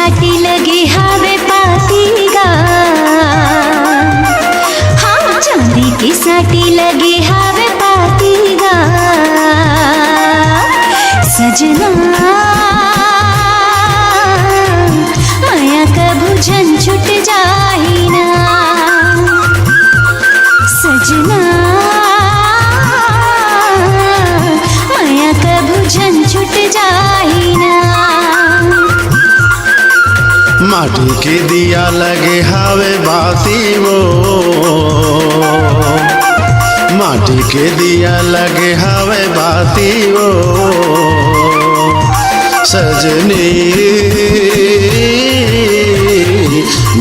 साठी लगे हावे पातीगा, हाँ चांदी की साठी लगे हावे पातीगा। सजना माया कभू झन छुट जाही ना, सजना माया कभू झन छुट जाही ना। माटी के दिया लगे हावे बाती वो, माटी के दिया लगे हावे बाती वो। सजनी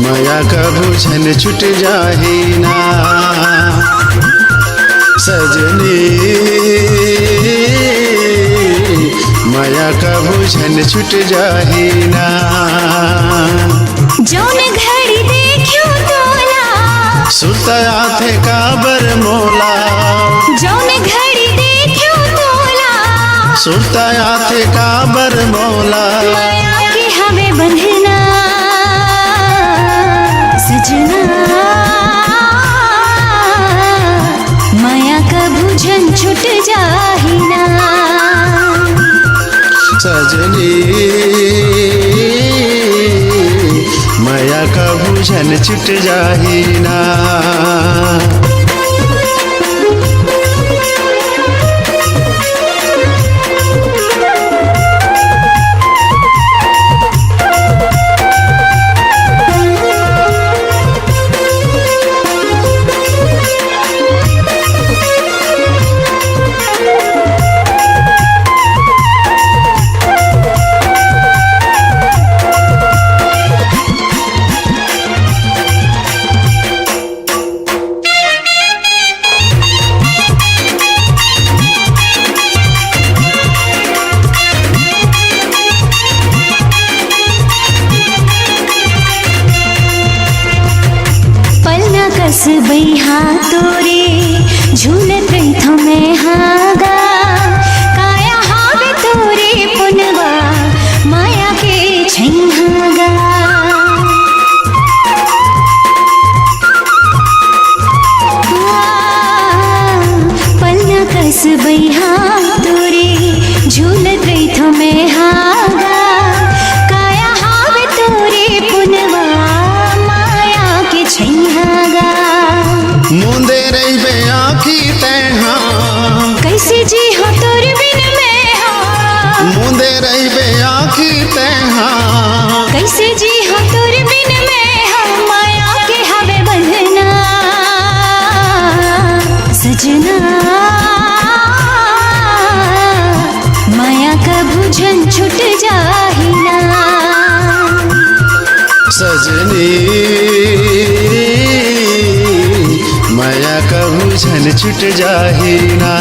माया कभू झन छुट जाही ना, सजनी माया कभू झन छुट जाही ना। जौन घड़ी देखियो तोला, सुतया थे काबर मोला। जौन घड़ी देखियो तोला, सुतया थे काबर मोला। माया के हवे बंधना, सजना माया कभू झन छुट जाही ना। सजनी माया कभू झन छुट जाही ना। कस बैहा तोरे झूलत रही मैं हागा, काया हावे तोरे पुनवा माया के छैहागा। पलना कस बैहा तोरे झूलत रही मैं हागा, काया हावे तोरे पुनवा माया के छैहागा। मुंदे रही बे आँखी तैहा, कैसे जी हो तोर बिन मैं हाँ। मुंदे रही बे आँखी तैहा, कैसे जी हो तोर बिन मैं हाँ। माया के हवे बंधना, सजना माया कभू झन छुट जाही ना। सजनी माया कभू झन छुट जाही ना।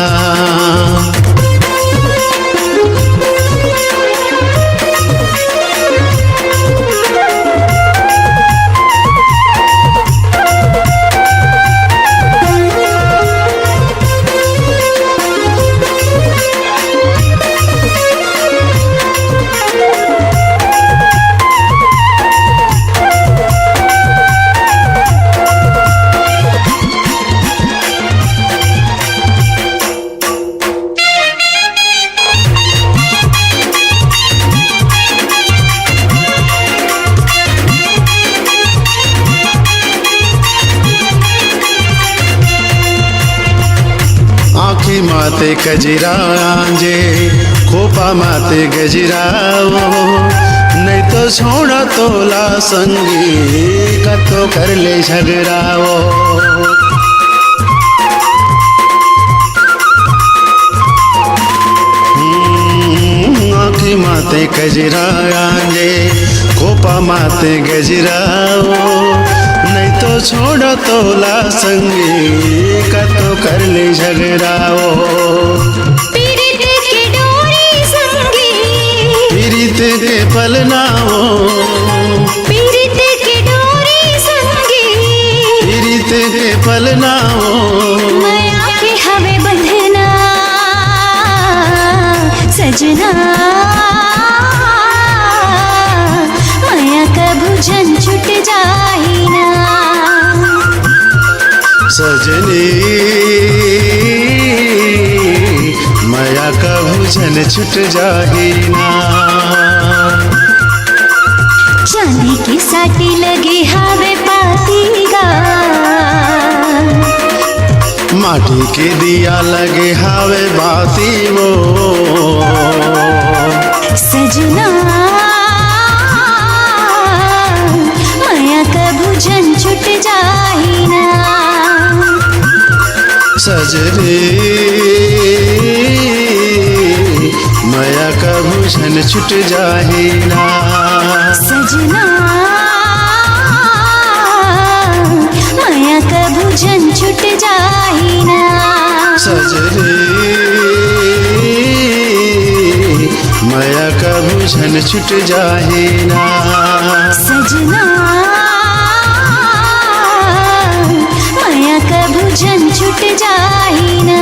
आँखी माते कजरा आंजे, खोपा माते गजराओ। नहीं तो छोड़ा तोला संगी, कतो कर ले झगड़ाओ। आँखी माते कजरा आंजे, खोपा माते गजराओ। नहीं तो छोड़ा तोला संगी, कतो कर ले झगड़ाओ। पीरित की डोरी संगी, पीरित के पलनाओ। पीरित की डोरी संगी, पीरित के पलनाओ। माया के हवे बंधना, सजना माया सजनी माया का भूजन छुट जाही ना। चांदी की साटी लगी हावे पातीगा, माटी के दिया लगे हावे बाती वो। सजना माया का भूजन छुट जाही ना। सजनी माया का भूषण छुट जाही ना। सजना माया का भूजन छुट जाही ना। सजनी माया का भूषण छुट जाही ना। सजना माया का भूजन छुट जाही ना।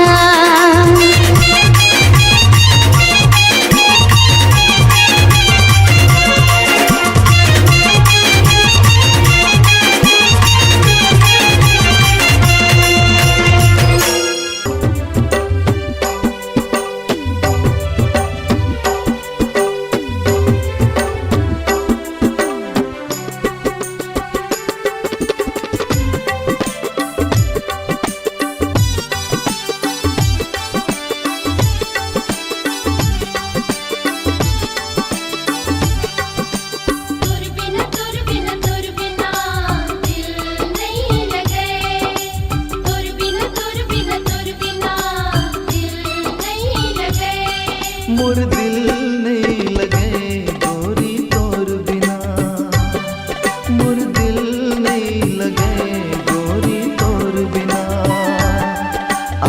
मोर दिल नहीं लगे गोरी तोर बिना, मोर दिल नहीं लगे गोरी तोर बिना।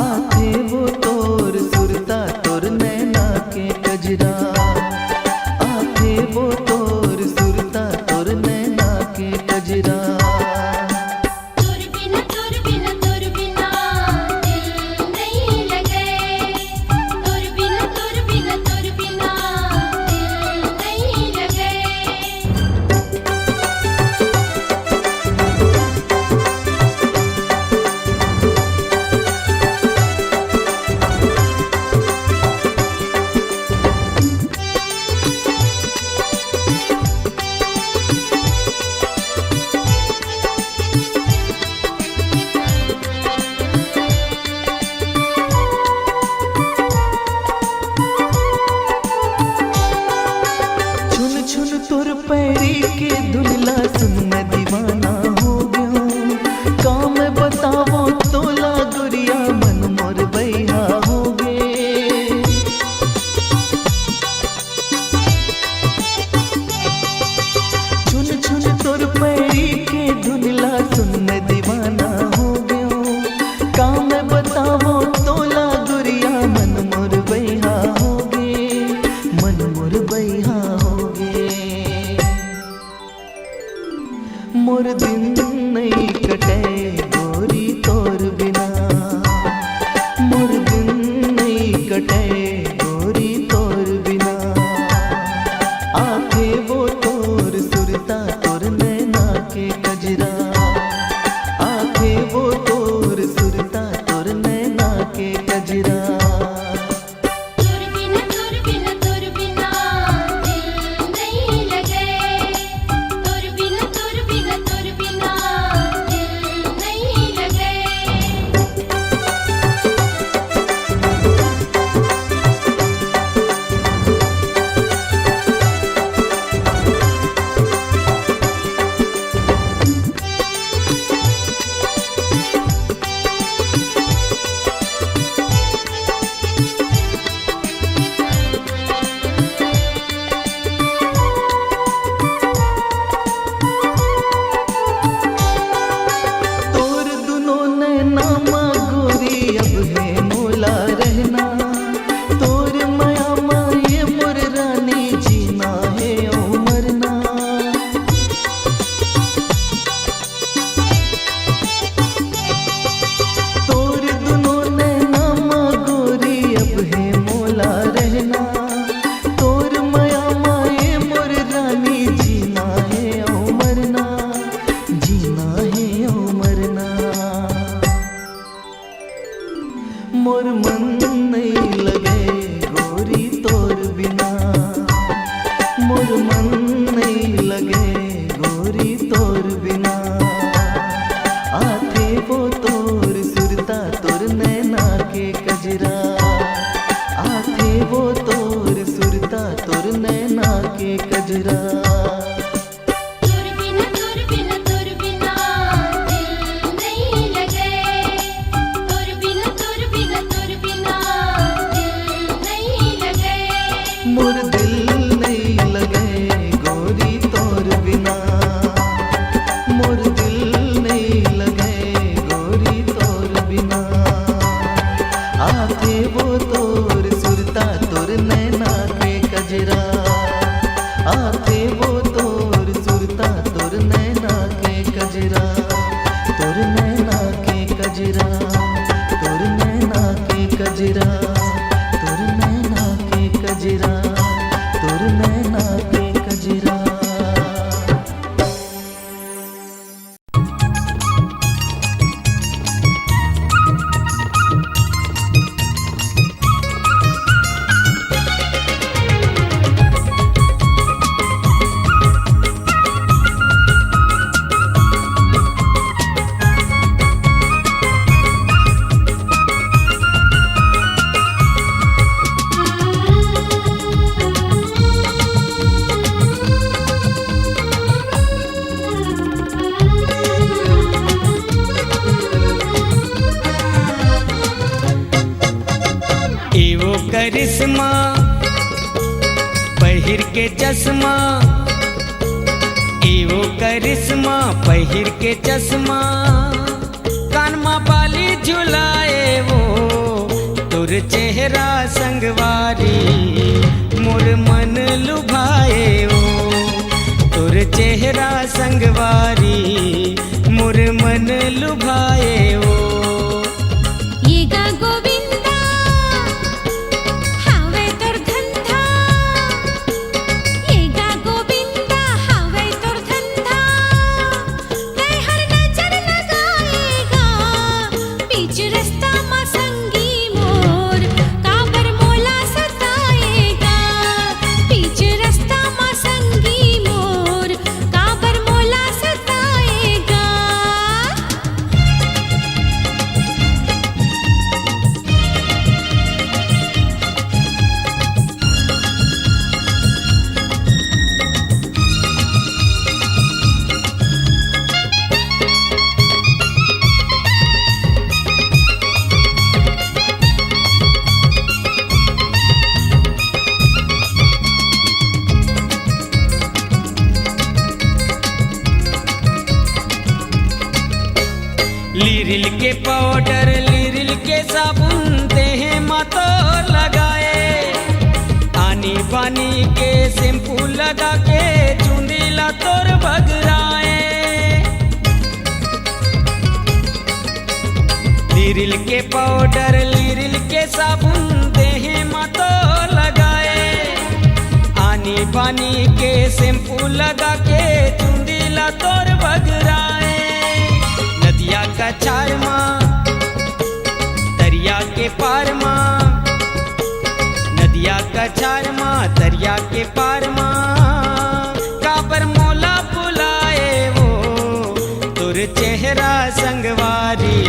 आखे वो तोर सुरता तोर नैना के कजरा, आखे वो तोर सुरता तोर नैना के कजरा। छुन तोर पैरी के धुनला सुन मैं दीवाना हो गया। काम बतावो तोला गुरिया मन मोर बैहा हो गे। छुन छुन तोर पैरी के धुनला सुन मैं दीवाना हो गया। काम बतावो तोला गुरिया मन मोर बैहा हो गे, मन मोर बैहा मोर दिन नहीं कटे गोरी तोर बिना, मोर दिन नहीं कटे गोरी तोर बिना। आखे वो तोर सुरता तोर नैना के कजरा, आखे वो तोर सुरता तोर नैना के कजरा। तोर नैना के कजरा। मोर दिल नहीं लगे गोरी तोर बिना, मोर दिल नहीं लगे गोरी तोर बिना। आथे वो तोर सुरता तोर नैना के कजरा, आथे वो तोर सुरता तोर नैना के कजरा, तोर नैना के कजरा, तोर नैना के कजरा, तोर नैना के कजरा, तोर नैना के कजरा। एवो करिश्मा पहिर के चश्मा, एवो करिश्मा पहिर के चश्मा, कानमा बाली झुलाए वो तोर चेहरा संगवारी, मोर मन लुभाए वो तोर चेहरा संगवारी, मोर मन लुभाए वो। ये गा गोविंदा हावे तोर धंधा, ये गा गोविंदा हावे तोर धंधा, कै हर नजर लगाएगा बीच रास्ता मा संगी मोर, काबर मोला सताएगा बीच रास्ता मा संगी मोर, काबर मोला सताएगा। लीरिल के पाउडर लीरिल के साबुन देह मातो लगाए, आनी बानी के शैम्पू लगा के चुंदीला तोर बगराए। लीरिल के पाउडर लीरिल के साबुन देह मातो लगाए, आनी बानी के शैम्पू लगा के चुंदीला तोर बगराए। नदिया का चार माँ दरिया के पार माँ, नदिया का चार माँ दरिया के पार माँ, काबर मोला बुलाए वो तोर चेहरा संगवारी,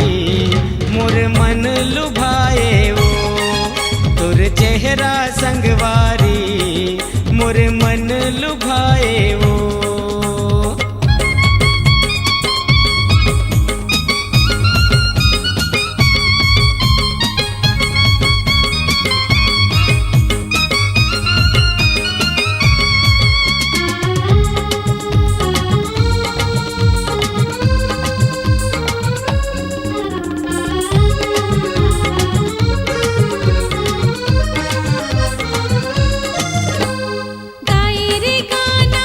मोर मन लुभाए वो तोर चेहरा संगवारी, मोर मन लुभाए वो। गाए रे गाना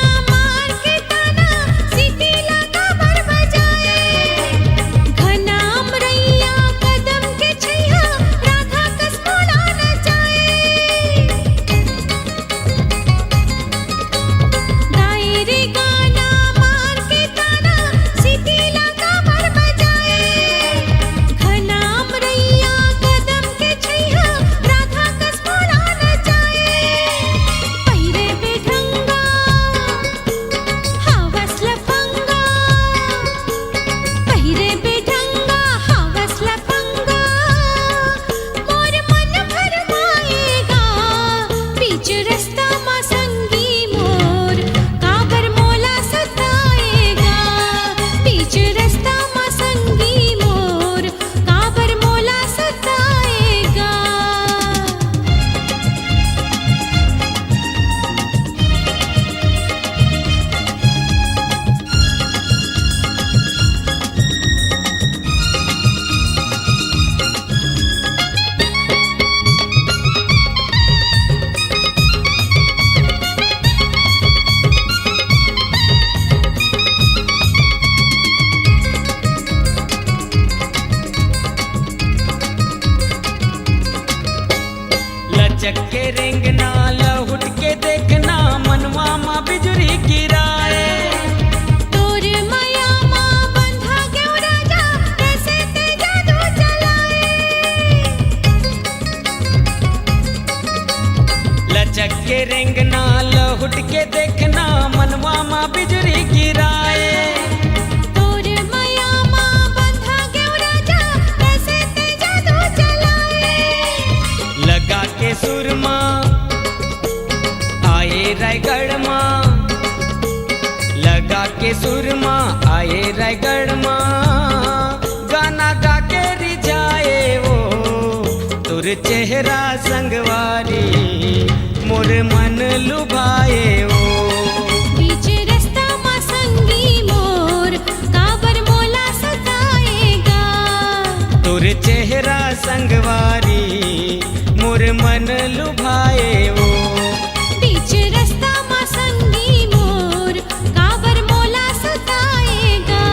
आए रायगढ़ माँ, लगा के सुरमा आए रायगढ़ माँ, गाना गा के रिझाए वो तुर चेहरा संगवारी, मोर मन लुभाए वो। बीच रास्ता माँ संगी मोर, काबर मोला सताएगा। तुर चेहरा संगवारी, मोर मन लुभाए वो। बीच रास्ता माँ संगी मोर, काबर मोला सताएगा।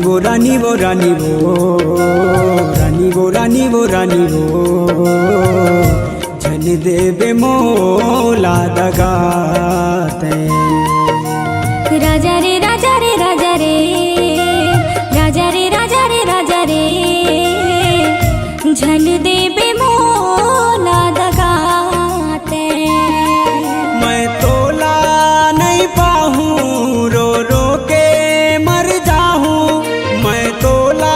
वो रानी वो रानी वो रानी वो रानी वो रानी वो झन देवे मोला दगाते राजा रे राजा रे राजा रे राजा रे राजा रे राजा रे झन देवे मोला दगाते मैं तोला नहीं पाहूँ रो रो के मर जाहूँ मैं तोला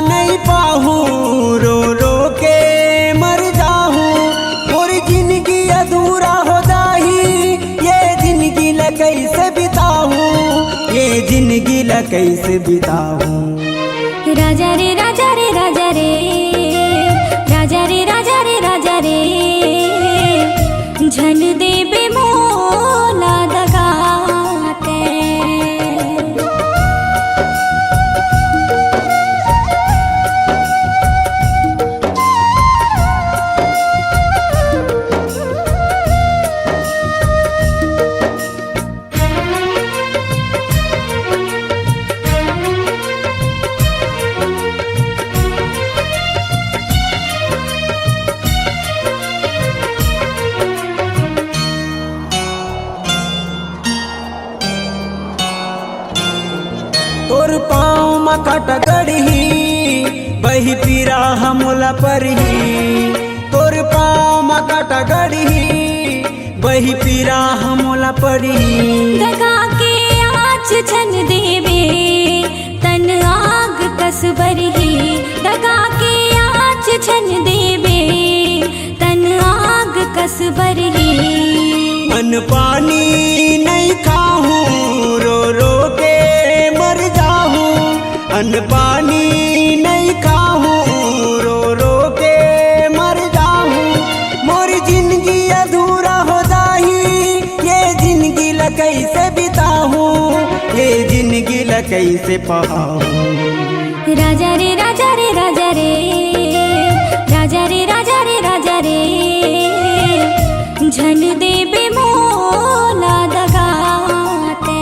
नहीं पाहूँ रो रो के मर जाहूँ और जिंदगी अधूरा हो जाही ये जिंदगी ल कैसे बिताऊँ ये जिंदगी ल कैसे बिताऊँ राजा रे राजा रे राजा रे राजा रे राजा रे राजा रे झन देवे मोला दगाते तोर पाँव मकट गढ़ी बही पीरा हमला परही तोर पाँव मकट गढ़ी बही पीरा हमला पढ़ी दगा के आँच छन देवे तन आग कसबरही दगा के आँच छन देवे तन आग कसबरही अन्न पानी नहीं खाहूँ रो रो के मर जाहूँ अन्न पानी नहीं खाहूँ रो रो के मर जाहूँ मोर जिंदगी अधूरा हो जाही ये जिंदगी ल कैसे बिताहूँ ये जिंदगी ल कैसे पाहूँ राजा रे राजा रे राजा रे राजा रे राजा रे राजा रे झन देवे मोला दगाते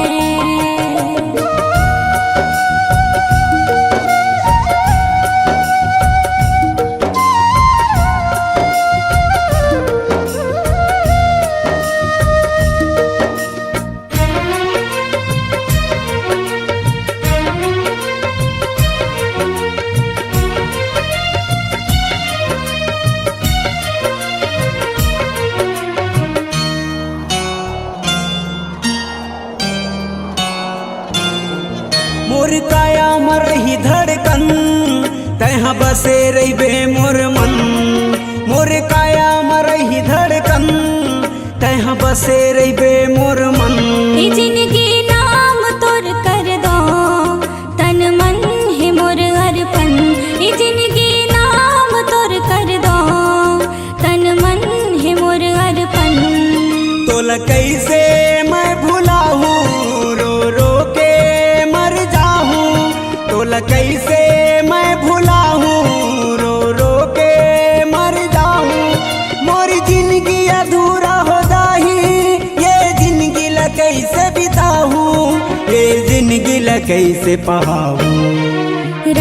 मोर काया मर ही धड़कन तहाँ बसे रही बे मोर मन मोर काया मर ही धड़कन तहाँ बसे रही बे मोर मन ये जिंदगी नाम तोर कर दो तन मन है मोर अर्पण ये जिंदगी नाम तोर कर दो तन मन है मोर अर्पण तोला कैसे मैं भुलाहूँ रो रो के मर जाहूँ तोला कैसे मैं भुलाहूँ रो रो के मर जाहूँ मोर जिंदगी अधूरा हो जाही ये जिंदगी ल कैसे बिताहूँ ये जिंदगी ल कैसे पाहूँ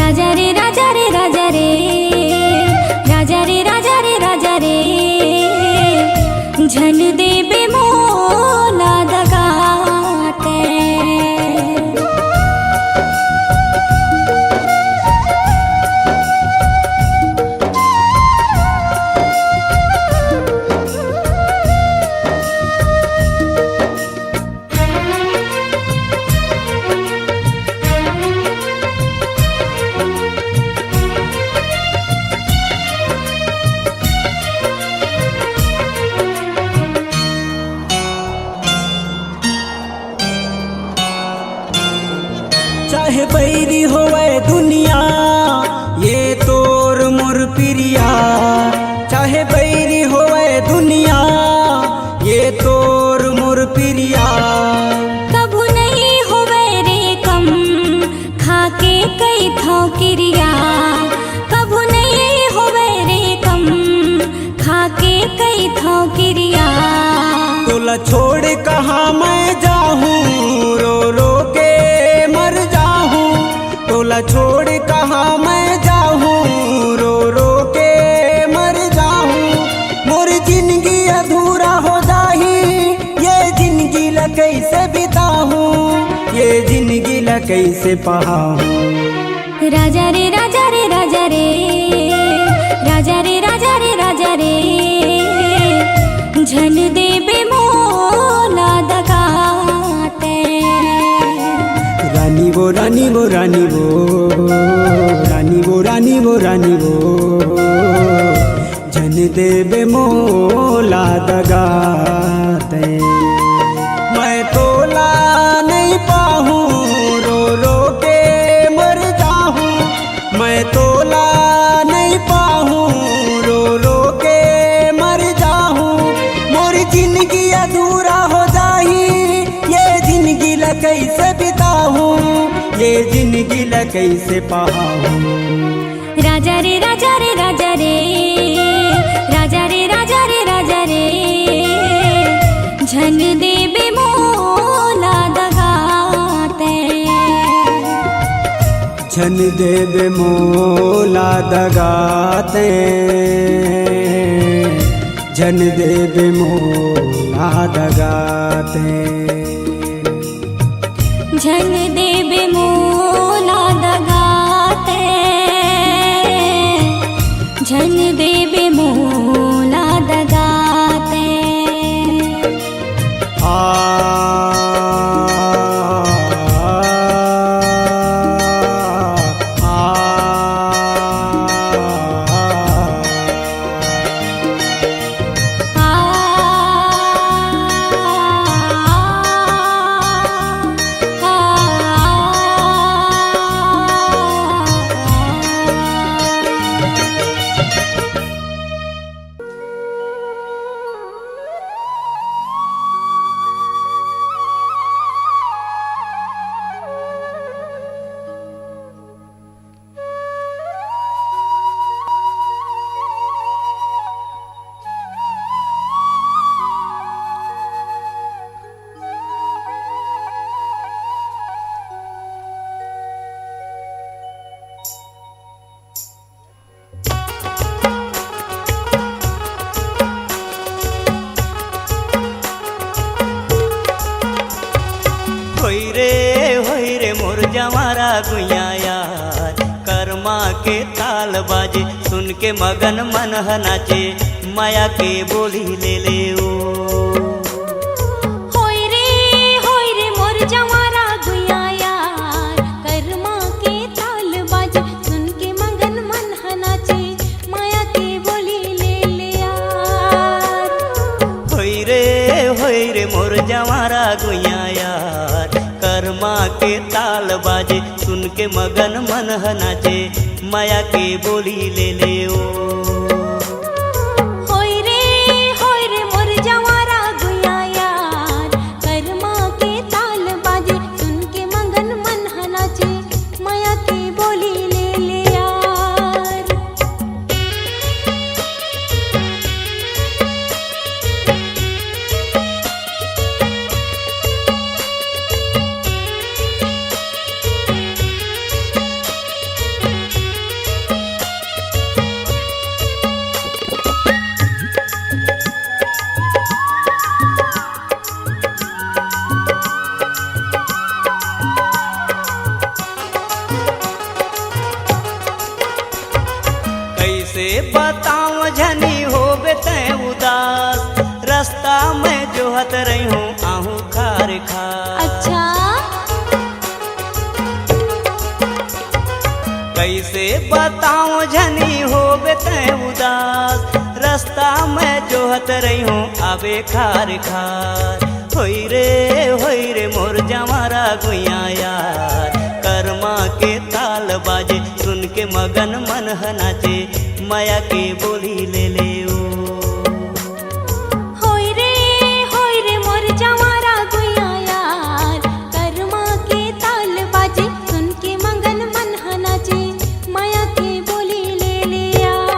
राजा रे राजा रे राजा रे राजा रे राजा रे राजा रे झन देवे मोला दगाते चाहे बैरी होवे दुनिया ये तोर मोर प्रिया चाहे बैरी होवे दुनिया ये तोर मोर प्रिया कभू नहीं होवे रे कम खाके कई थो क्रिया कभू नहीं होवे रे कम खाके कई थो क्रिया तोला छोड़ कहाँ मैं जाहूँ रो रो के मर जाहूँ तोला छोड़ कहाँ मैं जाऊँ, रो रो के मर जाऊँ। मोर जिंदगी अधूरा हो जाही, ये जिंदगी ला कैसे बिताऊँ, ये जिंदगी ला कैसे पाऊँ। राजा रे राजा रे राजा रे, राजा रे राजा रे राजा रे, झन देबे मोला दगाते। रानी वो रानी वो रानी वो, रानी वो रानी वो रानी वो, झन देबे मोला दगाते। मैं तोला नहीं पाहूँ, रो रो के मर जाऊँ। मैं तोला नहीं पाहूँ, रो रो के मर जाऊँ। मोर जिंदगी अधूरा हो जाही, ये जिंदगी ला कैसे बिताऊँ, ये जिंदगी ला कैसे पाऊँ। राजा रे राजा रे राजा रे, राजा रे राजा रे राजा रे, झन देबे मोला दगाते। झन देबे मोला दगाते, झन देबे मोला दगाते। झन देबे मोला दगाते, झन देबे मोला दगाते। आ होई रे मोर जवारा गुइया यार, कर्मा के ताल बाजे सुन के मगन मन नाचे, माया के बोली ले ले ओ। होई रे मोर जवारा गुइया यार, कर्मा के ताल बाजे सुन के मगन मन नाचे, माया के बोली ले ले यार। होई रे मोर जवारा गुइया यार, कर्मा के ताल बाजे सुन के मगन मन नाचे, माया के बोली ले ले ओ। होई रे मोर जवारा गुइया यार, कर्मा के ताल बाजे सुन के मगन मन नाचे, माया के बोली ले ले यार। कैसे बताऊं झनी होबे तै उदास, रास्ता में जोहत रही हूँ आहू खार खार। अच्छा कैसे बताऊं झनी होबे तै उदास, रास्ता में जोहत रही हूँ आबे खार खार। होई रे मोर जवारा गुइया यार, कर्मा के ताल बाजे सुन के मगन मन नाचे, माया के बोली ले ले ओ। होई रे मोर जवारा गुइया यार, कर्मा के ताल बाजे सुन के मगन मन नाचे, माया के बोली ले ले यार।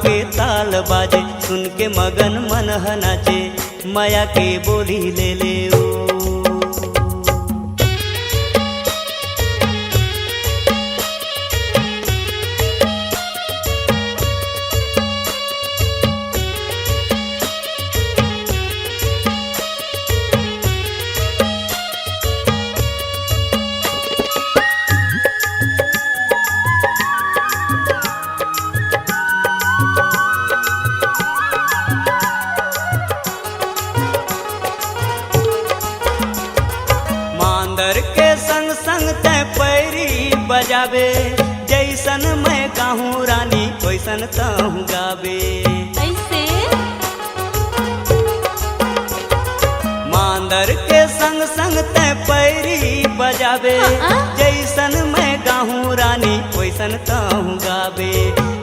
के ताल बाजे सुन के मगन मन नाचे माया के बोली ले ले ओ। मांदर के संग संग तै पैरी बजावे जैसन मैं कहूँ रानी वैसन तहूँ गावे। ऐसे मांदर के संग संग तै पैरी बजावे जैसन मैं कहूँ रानी वैसन तहूँ गावे।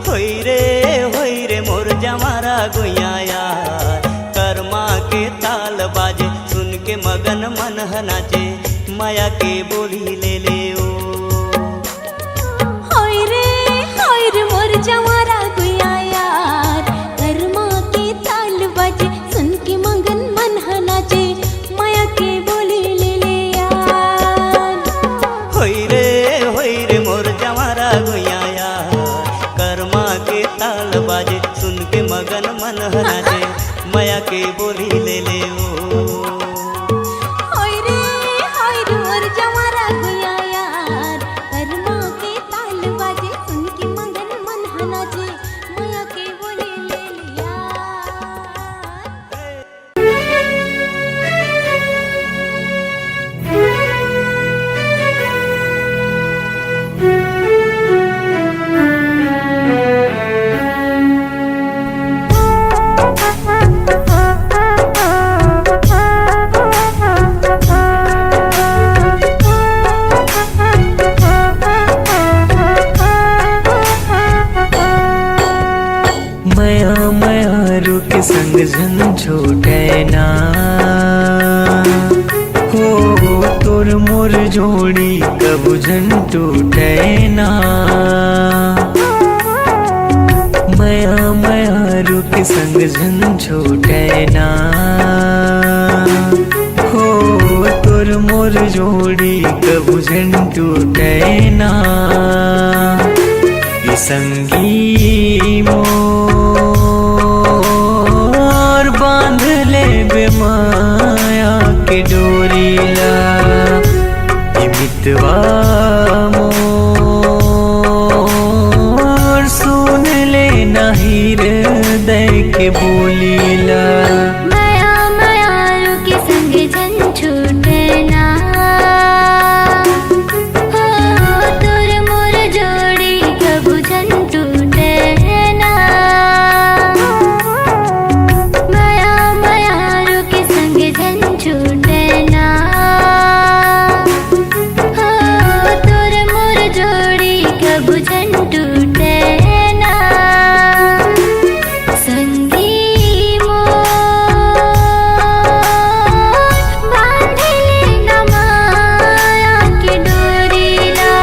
होई रे मोर जमारा गुइया यार कर्मा के ताल बाजे सुन के मगन मन नाचे माया के बोली ले ले ओ। होय रे मोर जवारा गुया यार कर्मा के ताल बाजे सुन के मगन मन नाचे माया के बोली ले ले यार। होई रे मोर जवारा गुया यार कर्मा के ताल बाजे सुन के मगन मन नाचे माया के बोली ले ले ओ। होय रे मोर जवारा गुया यार कर्मा के ताल बाजे सुन के मगन मन नाचे माया के बोली ले ले यार। मया रुक संग झन छोटे ना हो तोर मोर जोड़ी कबू झन टूटे ना। मया रुक संग झन छोटे ना हो तोर मोर जोड़ी कबू झन टूटे ना। संगी मोर बांध ले बेमाया के डोरीला मितवा मोर सुन ले नहीं हृदय के बोलीला। माया रुके संग जन छूटे ना हो तोर मोर जोड़ी कबू जन टूटे ना। माया रुके संग जन छूटे ना हो तोर मोर जोड़ी कबू जन टूटे ना। संगी मोर बांधले न माया के डोरीला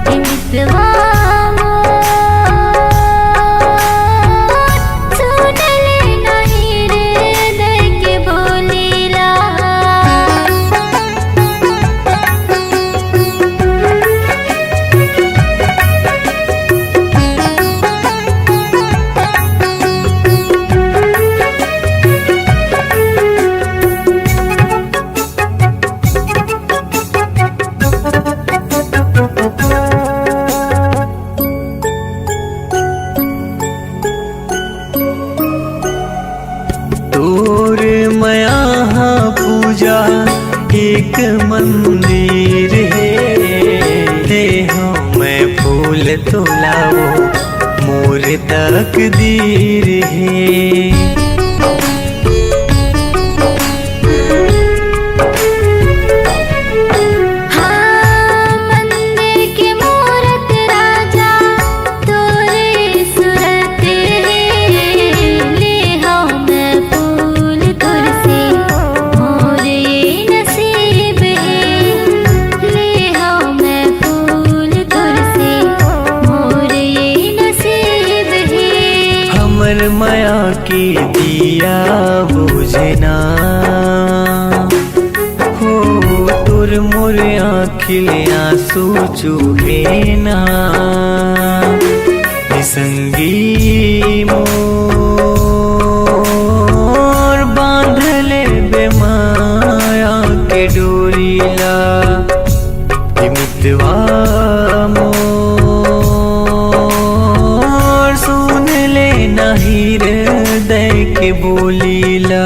मितवा मोर सुनले नहीं हृदय के बोलीला। तोर मया पूजा एक मंदिर है मैं फूल तोलाओ मोर तकदीर है। मोर ये नसीब है हमर माया की दिया बुझना हो तुर मोर आँखिल आंसू चूहे ना संगी मोर बांधले बेमाया के डोरीला मितवा मोर सुन ले नहीं हृदय के बोलीला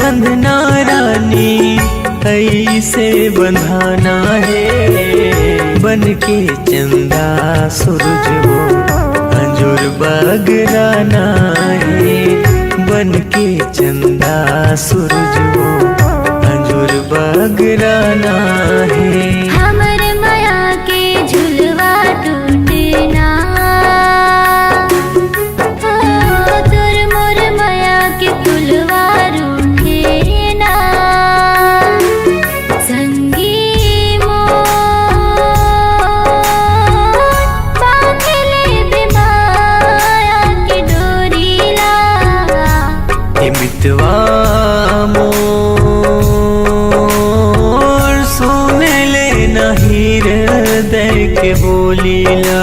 बंधना रानी ऐसे बंधाना है बन के चंदा सूरज हो अंजुर बगराना है बन के चंदा सूरज हो अंजुर बगराना है हमर माया के झुलवा टूटना तुर मोर माया के कुलवा मितवा मोर सुन ले नहीं हृदय के बोलीला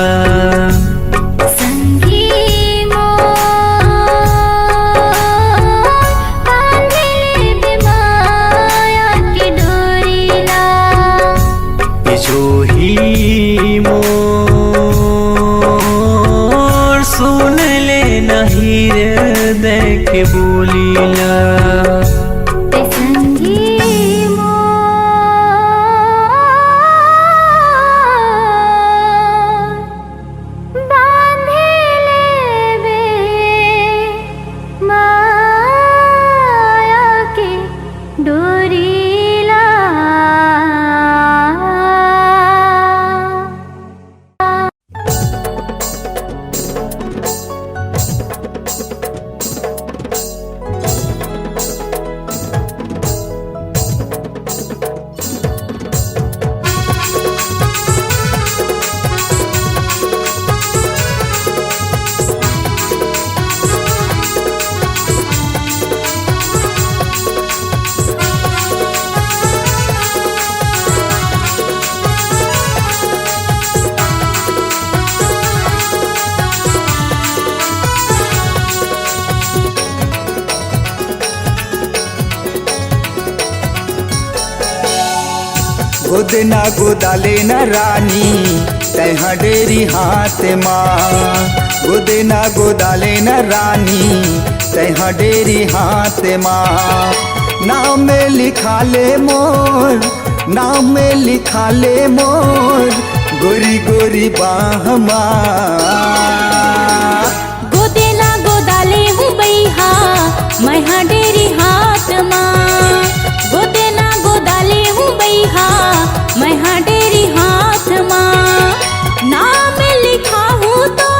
संगी मोर बांधले बेमाया के डोरीला जो ही मोर सुन ले नहीं हृदय के बोलीला गोदना गोदाले न रानी तैहा डेरी हाथ माँ गोदना गोदाले न रानी तैहा डेरी हाथ माँ नाम में लिखा ले मोर नाम में लिखा ले मोर गोरी गोरी बाहमा गोदेना गोदाले हूँ बैहा मैं हाँ डेरी हाथ माँ गोदेना गोदाले हूँ बैहा मैं हाँ डेरी हाथ माँ नाम लिखा हूँ तो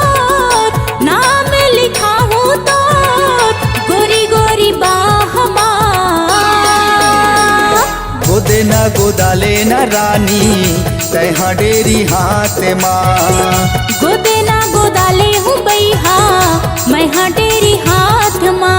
नाम लिखा हूँ तो गोरी गोरी बाहमा गोदना गोदाले न रानी तैहा डेरी हाथ माँ गोदेना गोदाले हूँ बैहा मैं हाँ डेरी हाथ माँ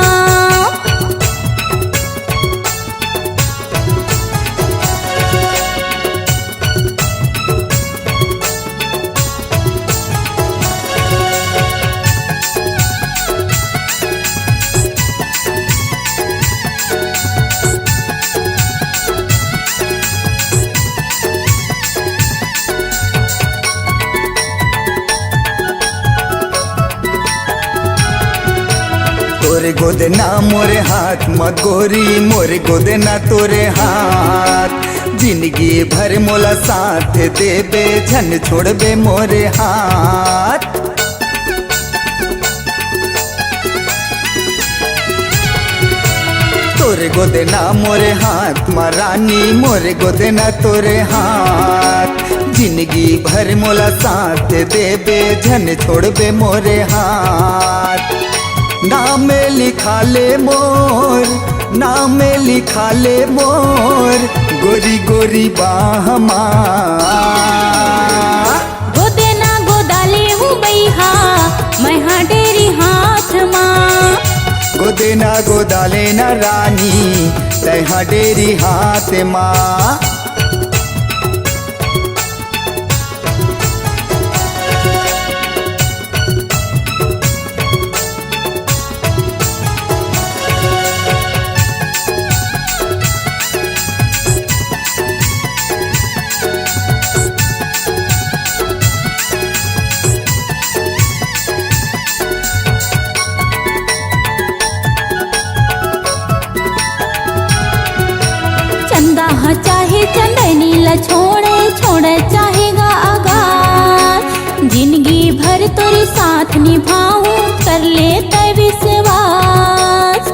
तोरे गोदना मोरे हाथ मत गोरी मोरे गोदना तोरे हाथ जिंदगी भर मोला साथ देबे झन छोड़बे मोरे हाथ तोरे गोदना मोरे हाथ महारानी मोरे गोदना तोरे हाथ जिंदगी भर मोला साथ देबे झन छोड़बे मोरे हाथ नाम लिखा ले मोर नाम लिखा ले मोर गोरी गोरी बाहमा गोदेना गोदाले हूँ बैहा मैं हाँ डेरी हाथ माँ गोदेना गोदाले न रानी तैहा डेरी हाथ माँ चाहे चंदनी ला छोड़े छोड़े चाहेगा आगार जिंदगी भर तेरे साथ निभाऊं कर ले तय विश्वास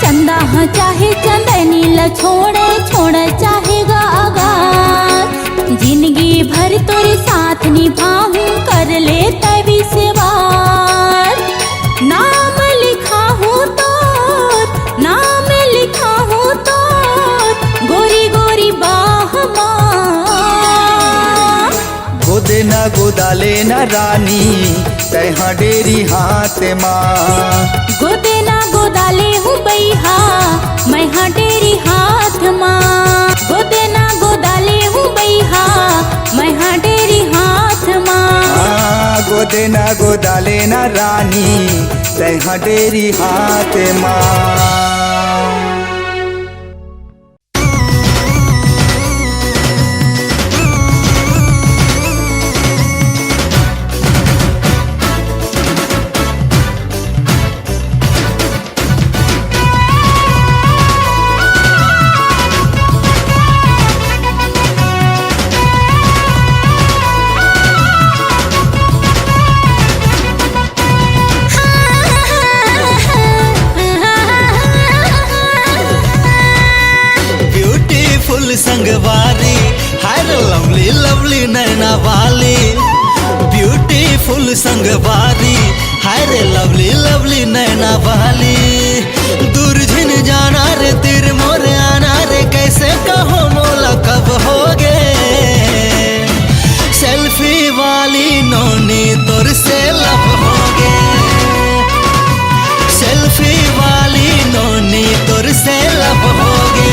चंदा हाँ चाहे चंदनी ला छोड़े छोड़े चाहेगा आगार जिंदगी भर तेरे साथ निभाऊं कर ले तय विश्वास नाम लिखा हूँ तोर नाम लिखा हूँ तोर गोरी गोरी बाहमा गोदेना गोदाले न रानी तैहा डेरी हाथ माँ गोदेना गोदाले हूँ बैहा मैं हाँ डेरी हाथ माँ गोदेना गोदाले हूँ बैहा मैं हाँ डेरी हाथ माँ गोदेना गोदाले न रानी तैहा डेरी हाथ माँ संगवारी हाय लवली लवली नैना वाली ब्यूटीफुल संगवारी हाय लवली लवली नैना वाली दूर झिन जाना रे तिर मोरे आना रे कैसे कहो मोला कब होगे सेल्फी वाली नोनी तोर से लब होगे सेल्फी वाली नोनी तोर से लब होगे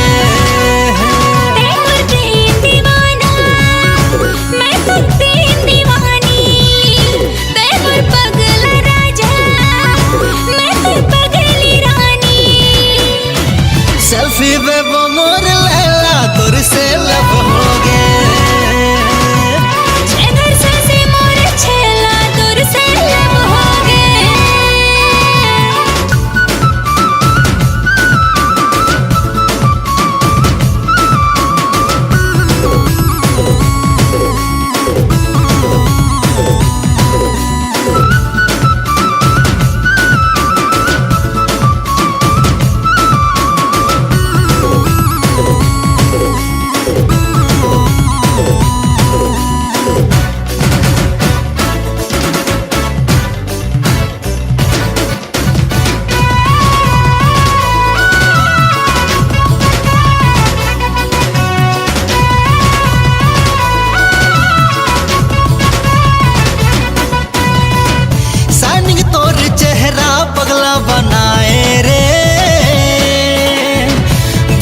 सेल्फी में वो मोर लैला तोर से लब होगे मोर छेला तोर से लब होगे पगला बनाए रे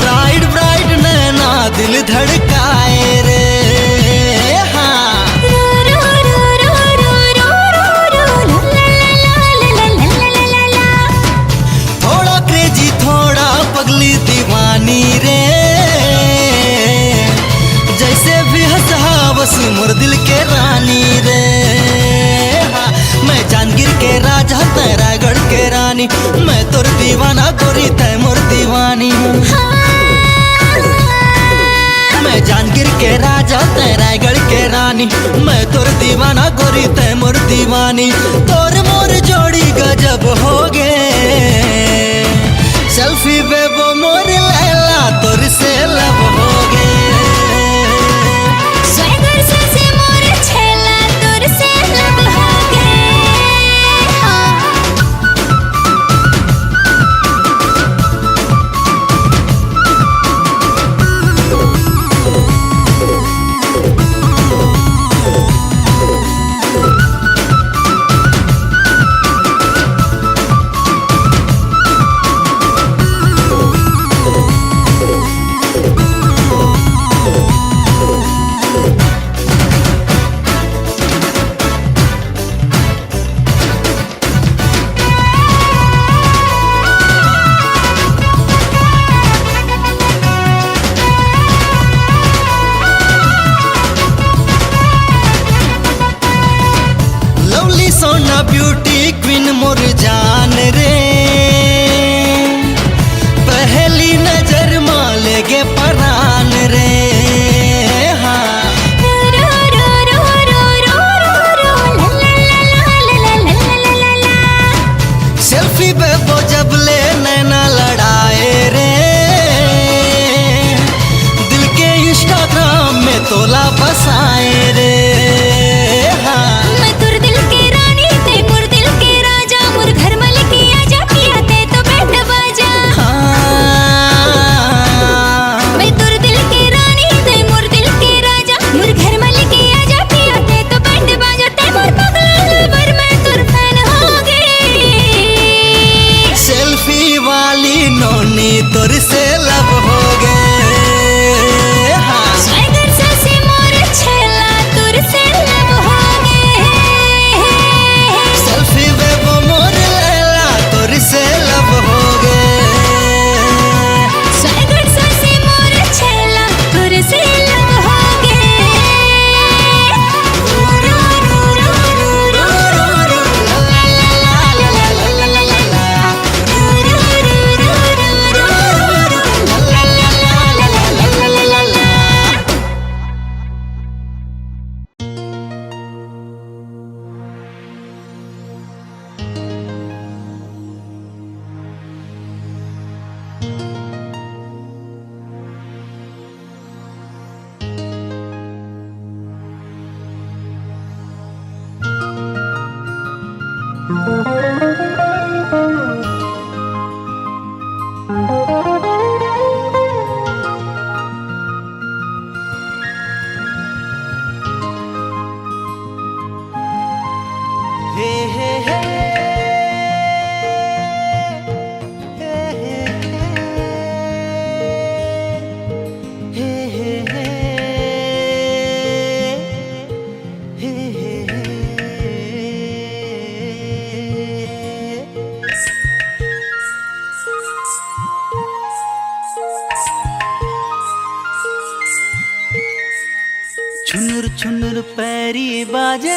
ब्राइट ब्राइट नैना दिल धड़काए रे हाँ थोड़ा क्रेजी थोड़ा पगली दीवानी रे जैसे भी हंसा बस मोर दिल के रानी रे दीवानी, मैं तोर दीवाना गोरी तै मोर दीवानी। मैं जानगिर के राजा तै रायगढ़ के रानी, मैं तोर दीवाना गोरी तै मोर दीवानी। तोर मोर जोड़ी गजब हो गे, सेल्फी बेबो मोर लैला तोर से लब हो गे। स्वैगर से मोर छेला तोर से लब हो गे। सोना ब्यूटी क्वीन मोर जान रे, पहली नजर माले गे परान रे। हाँ सेल्फी बेबो जब ले नैना लड़ाए रे, दिल के इंस्टाग्राम में तोला बसाए रे। तोर से लब हो गए। हाँ स्वैगर से मोर छेला तोर से लब हो गे। सेल्फी बेबो मोर लैला तोर से लब हो गए। स्वैगर से मोर छेला तोर से लब हो गे। छुनुर छुनुर पैरी बाजे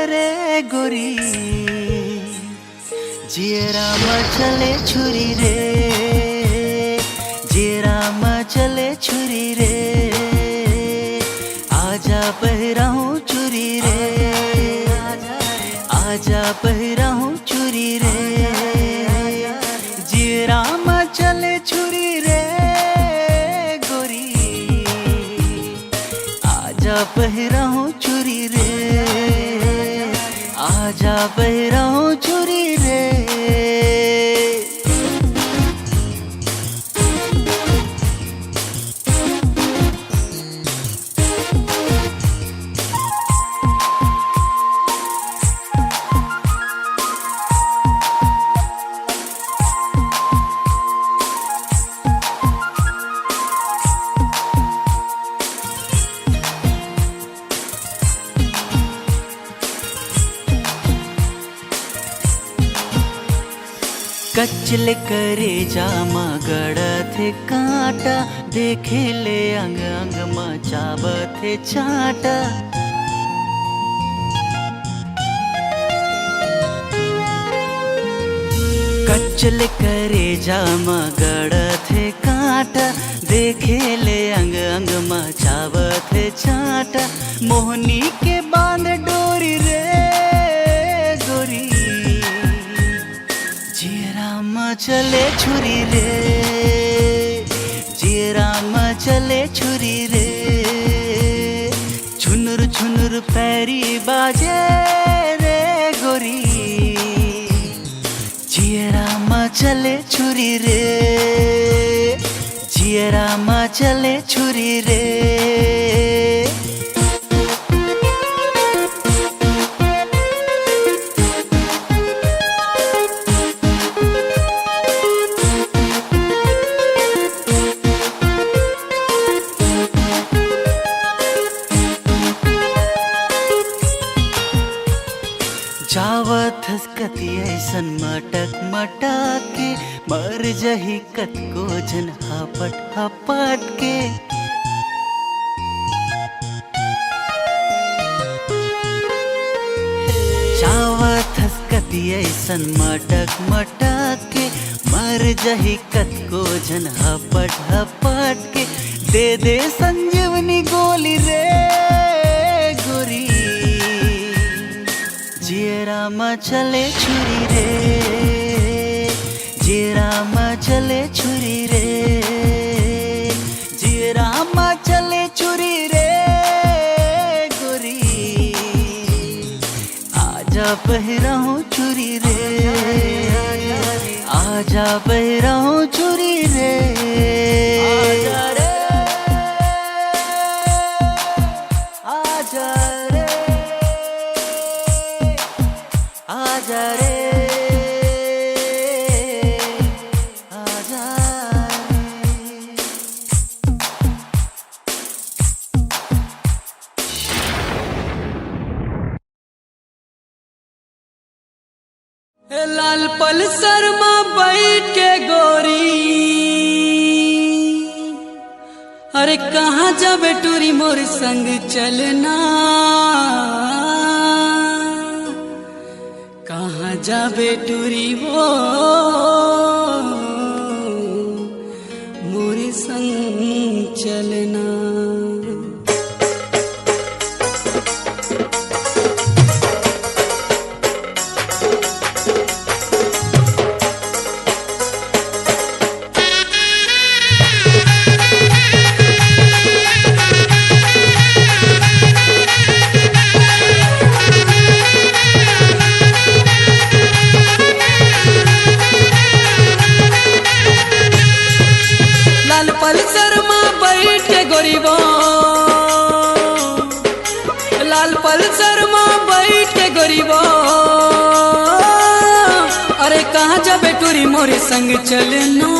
रे गोरी, जियरा मचले छुरी रे, जियरा मचले छुरी रे। आजा पहराऊं चुरी रे, आजा पहराऊं चुरी रे। जियरा मचले छुरी रे गोरी, आजा पहराऊं चुरी रे, आजा पहराऊं चुरी रे। कचले करे जामा गड़थे कांटा, देखे ले अंग अंग मचाबथे चाटा। कच्चल करे जामा गड़त है कांटा, देखे ले अंग अंग मचावत है चाटा। मोहनी के बांध डोरी रे गोरी, जियरा चले छुरी रे, जियरा चले छुरी रे। छुनुर छुनुर पैरी बाजे रे गोरी, जियरा चले छुरी रे, जियरा चले छुरी रे। जावत हसकती ऐसन मटक मटक के, मर जही कत को जन हपट हपट के। जावत हसकती ऐसन मटक मटक के, मर जही कत को जन हपट हपट के। दे दे संजीवनी गोली रे गोरी, जियरा चले छुरी रे, जियरा चले छुरी रे, जियरा चले छुरी रे गोरी। आजा बहराऊं छुरी रे, आजा बहराऊं छुरी रे। आजा रे, आजा रे, आजा रे, आजा ए लाल पल्सर में बैठ के गोरी, अरे कहाँ जाबे टूरी मोर संग चलना, कहाँ जाबे टूरी वो मोर संग चलना। लाल पल्सर में बैठ के गोरीबो, लाल पल्सर में बैठ के गोरीबो, अरे कहाँ जाबे टूरी मोरे संग चलना।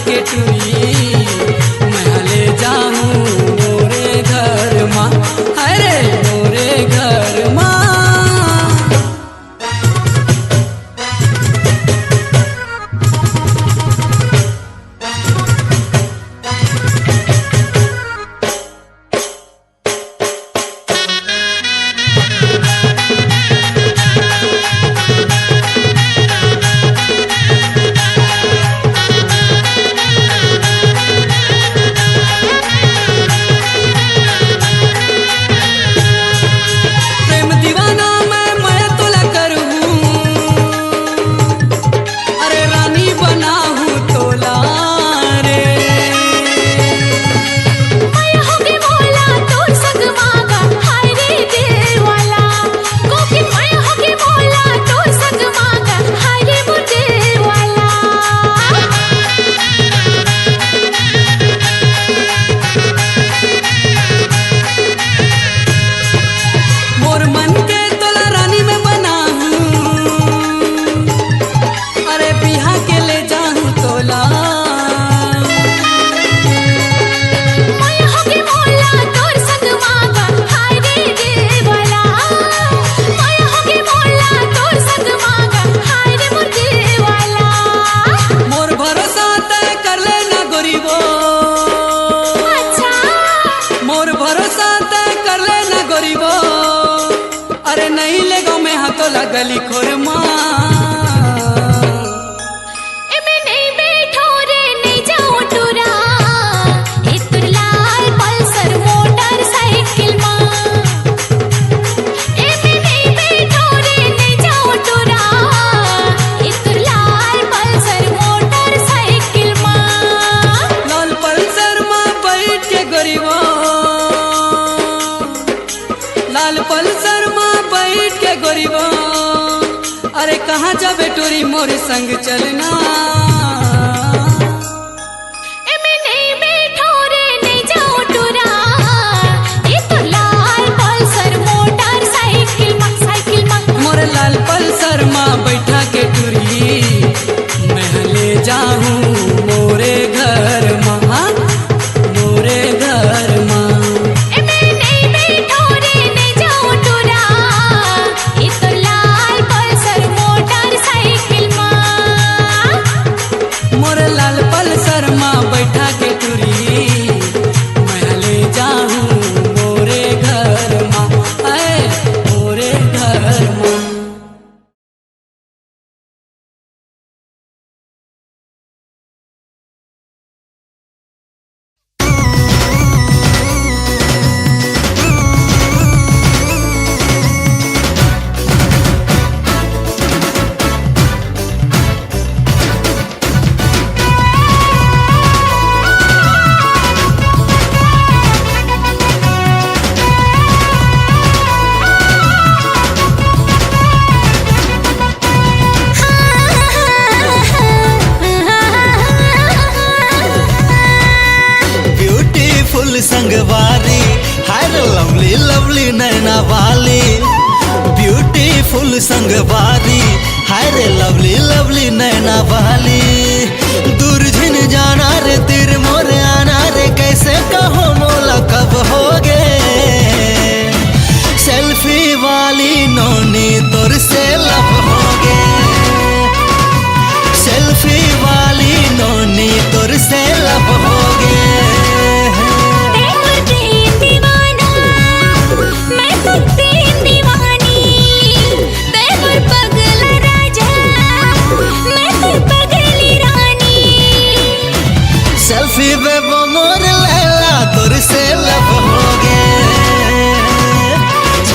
के टुरी मैं ले जाऊं मोरे घर माँ, अरे मोरे घर माँ। प्रेम दीवाना मैं तोला करूँ, अरे रानी बना हूँ तोला रे। मैं होगी मौला तोर संग मांगा हाय रे दिल वाला, कोकी मैं होगी मौला तोर संग मांगा हाय रे मोर दिल वाला। मोर मन के तोला रानी में बना हूँ, अरे बिहा के ले जाऊँ तोला। मैं होगी मौला तोर संग मांगा हाय रे दिल वाला, मैं होगी मौला तोर संग मांगा हाय रे मोर दिल वाला। मोर भरोसा तय कर ले ना गोरीबो, अच्छा मोर भरोसा तय कर ले ना गोरीबो, अरे नहीं ले गो मैं हाथों लगली खोर माँ। एमे नहीं बैठो रे नहीं जाओ टूरा, ए तुर लाल पल्सर मोटर साइकिल माँ। एमे नहीं बैठो रे नहीं जाओ टूरा, ए तुर लाल पल्सर मोटर साइकिल माँ। लाल पल्सर माँ बैठ के गोरीबो, लाल पल्सर माँ बैठ के गोरीबो, अरे कहाँ जाबे टोरी मोर संग चलना। एमे नहीं बैठो रे नहीं जाओ टूरा, ए तुर लाल पल्सर मोटर साइकिल माँ, साइकिल माँ। मोर लाल पल्सर माँ बैठा के टुरी मैं ले जाऊं मोरे घर माँ, मोरे घर माँ। एमे नहीं बैठो रे नहीं जाओ टूरा, ए तुर लाल पल्सर मोटर साइकिल माँ। मोर लाल पल्सर माँ बैठा के टुरी मैं ले जाऊं मोरे घर माँ, अरे मोरे घर माँ। ब्यूटीफुल संगवारी हाय लवली लवली नैना वाली, ब्यूटीफुल संगवारी हाय रे लवली लवली नैना वाली। दूरझिन जाना रे तिर मोरे आना रे कैसे कहो मोला कब होगे, सेल्फी वाली नोनी तोर से लब होगे, सेल्फी वाली नोनी तोर से लब होगे। तेरे दिन दीवाना मैं तो दिन दीवानी, तेरे पगला राजा मैं तो पगली रानी। सेल्फी बेबो मोर लैला तोर से लब होगे,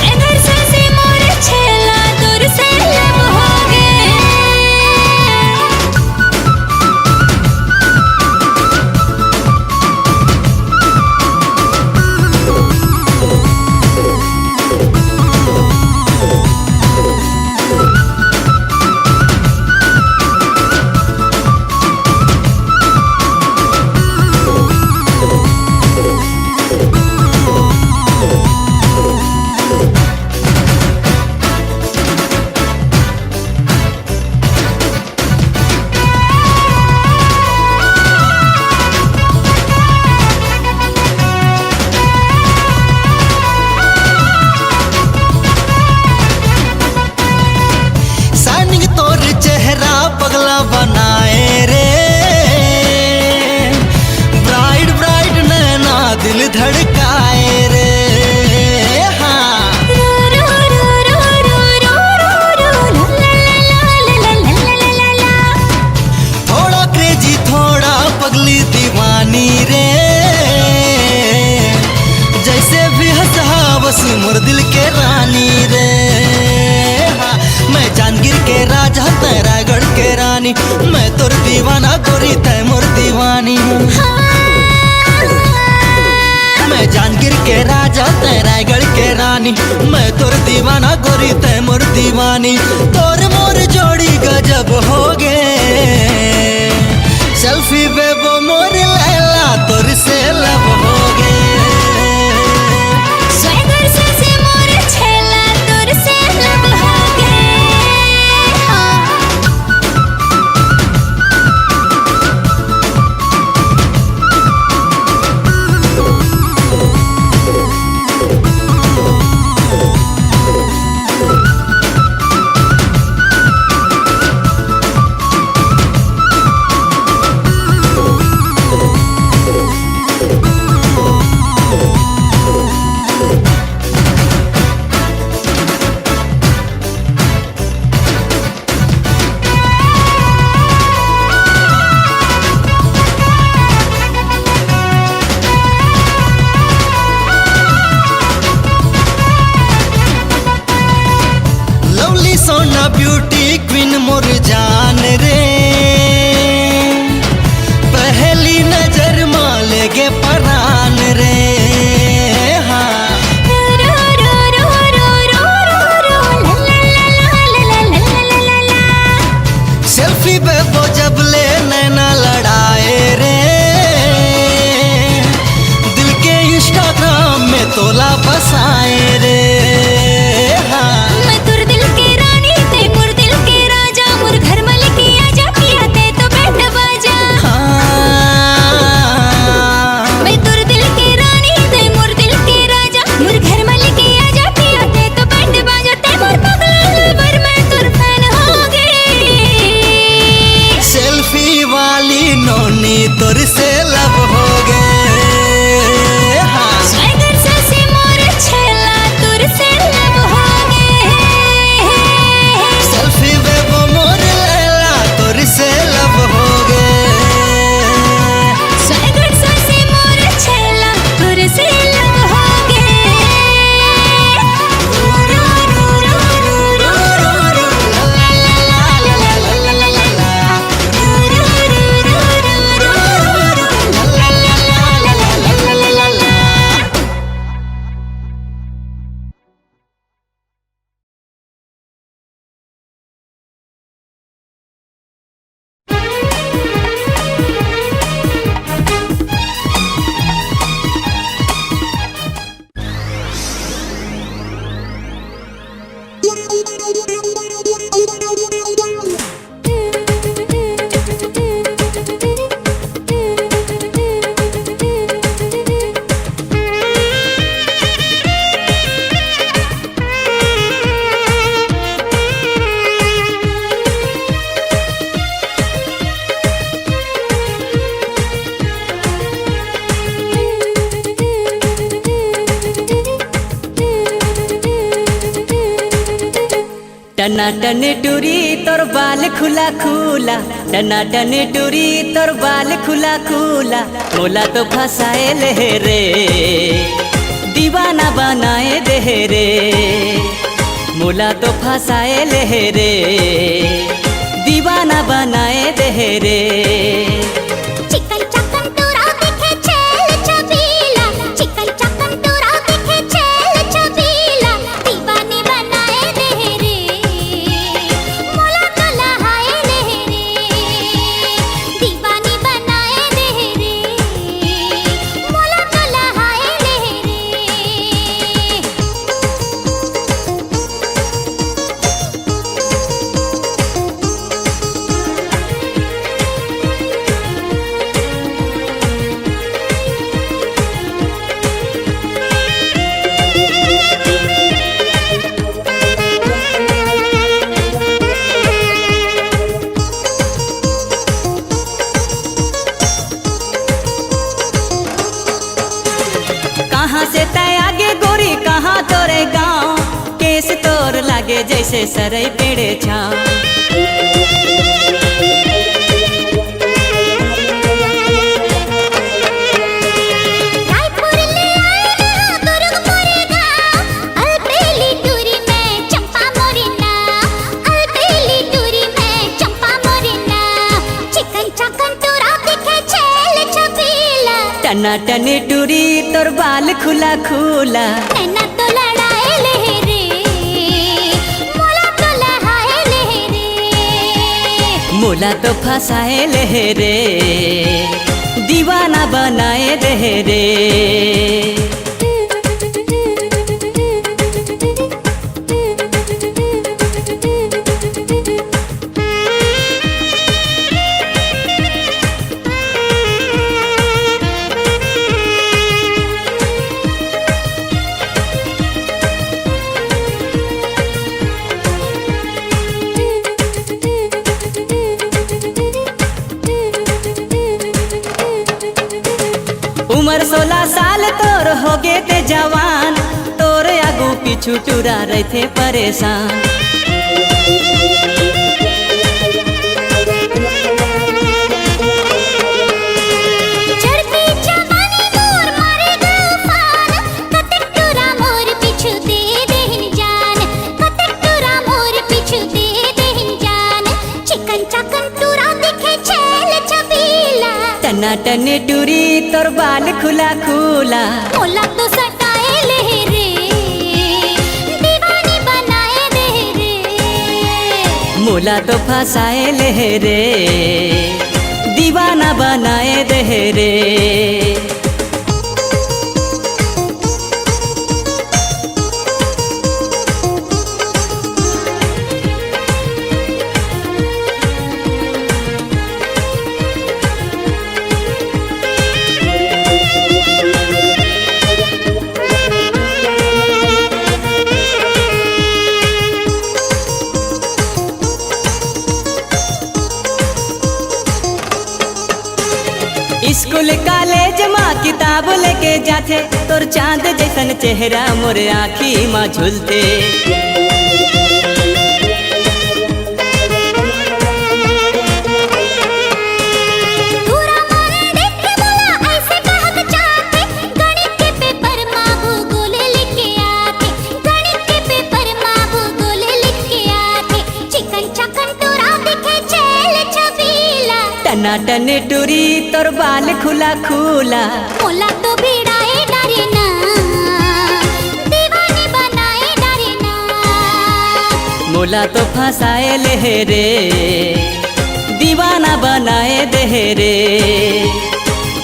इधर से मोर छेला दूर से लब होगे। धड़काए रे। हाँ थोड़ा क्रेजी थोड़ा पगली दीवानी रे, जैसे भी हंसा बस मोर दिल के रानी रे। हाँ मैं जांगीर के राजा तै रायगढ़ के रानी, मैं तोर दीवाना गोरी तै मोर दीवानी। मैं जांगीर के राजा तै रायगढ़ के रानी, मैं तोर दीवाना गोरी तै मोर दीवानी। तोर मोर जोड़ी गजब हो गे, सेल्फी बेबो मोर लैला तोर से लब हो गे। स्वैगर से मोर छेला तोर से लब हो गे। लवली सोना ब्यूटी क्वीन मोर जान रे, पहली नजर माले गे परान रे। हाँ सेल्फी बेबो जब ले नैना लड़ाए रे, दिल के इंस्टाग्राम में तोला बसाए रे। हाँ मैं तुर दिल के रानी ते मुर दिल के राजा, मुर घर मलिकी आजा पिया ते तो बैठ बाजा। मैं तुर दिल के रानी ते मुर दिल के राजा, मुर घर मलिकी आजा पिया ते तो बैठ बाजा। ते मोर पगला पर मैं तुर फैन हो गई। सेल्फी वाली नोनी तोर से लब हो गए। हाँ स्वैगर से मोर छेला तोर से लब हो गे। सेल्फी बेबो मोर लैला तोर से लब हो गए। स्वैगर से मोर छेला तोर से लब हो गे। टना टन टूरी तोर बाल खुला खुला, टना टन टूरी तोर बाल खुला खुला। मोला तो फसाए ले रे, दीवाना बनाए दे रे। मोला तो फसाए ले रे, दीवाना बनाए दे रे। चिकन चकन तोरा देखे चेल छबीला, चिकन चकन तोरा देखे चेल छबीला। दीवाने बनाए दे रे, मोला तो लहाए दे रे। दीवानी बनाए दे रे, मोला तो लहाए दे रे। कहाँ से तय आगे गोरी कहाँ तोरे गाँव, केस तोर लागे जैसे सरई पेड़े छाँव। रायपुर ले आए दुर्गपुर गाँव, अलबेली टूरी में चंपा मोरी नाव, अलबेली टूरी में चंपा मोरी नाव। चिकन चाकन टूरा दिखे छेल छबीला, टना टनी टूरी तोर बाल खुला खुला। नैना तो लड़ाए लहरे, मोला तो लहाए लहरे। मोला तो फंसाए लहरे, दीवाना बनाए दे रे। उम्र 16 साल तोर हो गे ते जवान, तोर आगू पीछू टूरा रहते परेशान। चढ़ती जवानी मोर मारेगा उफान, कतक टूरा मोर पीछू दे देहिन जान, कतक टूरा मोर पीछू दे देहिन जान। चिकन चाकन टूरा दिखे छेल छबीला, टना टनी टूरी तोर बाल खुला खुला। मोला तो सटाए लहरे, दीवानी बनाए दे रे। मोला तो फंसाए लहरे, दीवाना बनाए दे रे। स्कूल कॉलेज माँ किताब लेके जाते, तोर चांद जैसन चेहरा मोर आँखी माँ झूलते। दूरा मोरे देख के बोला ऐसे कहत चाहते, गणित के पेपर माँ भूगोल लिख के आते, गणित के पेपर माँ भूगोल लिख के आते। चिकन चाकन टूरा दिखे छेल छबीला, टना टनी टूरी तोर बाल खुला खुला। मोला तो भिड़ाए डरे ना, दीवानी बनाए डरे ना। मोला तो फंसाए लहरे, दीवाना बनाए दे रे।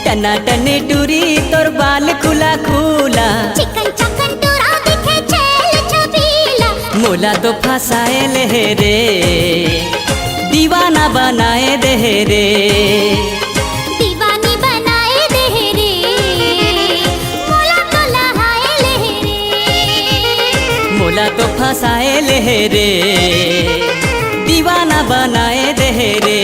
टना टनी टूरी तोर बाल खुला खुला। चिकन चाकन टूरा दिखे छेल छबीला, मोला तो फंसाए लहरे, दीवाना बनाए दे रे। दीवानी बनाए दे रे, मोला तो लहाए लहरे। मोला तो फंसाए लहरे, दीवाना बनाए दे रे।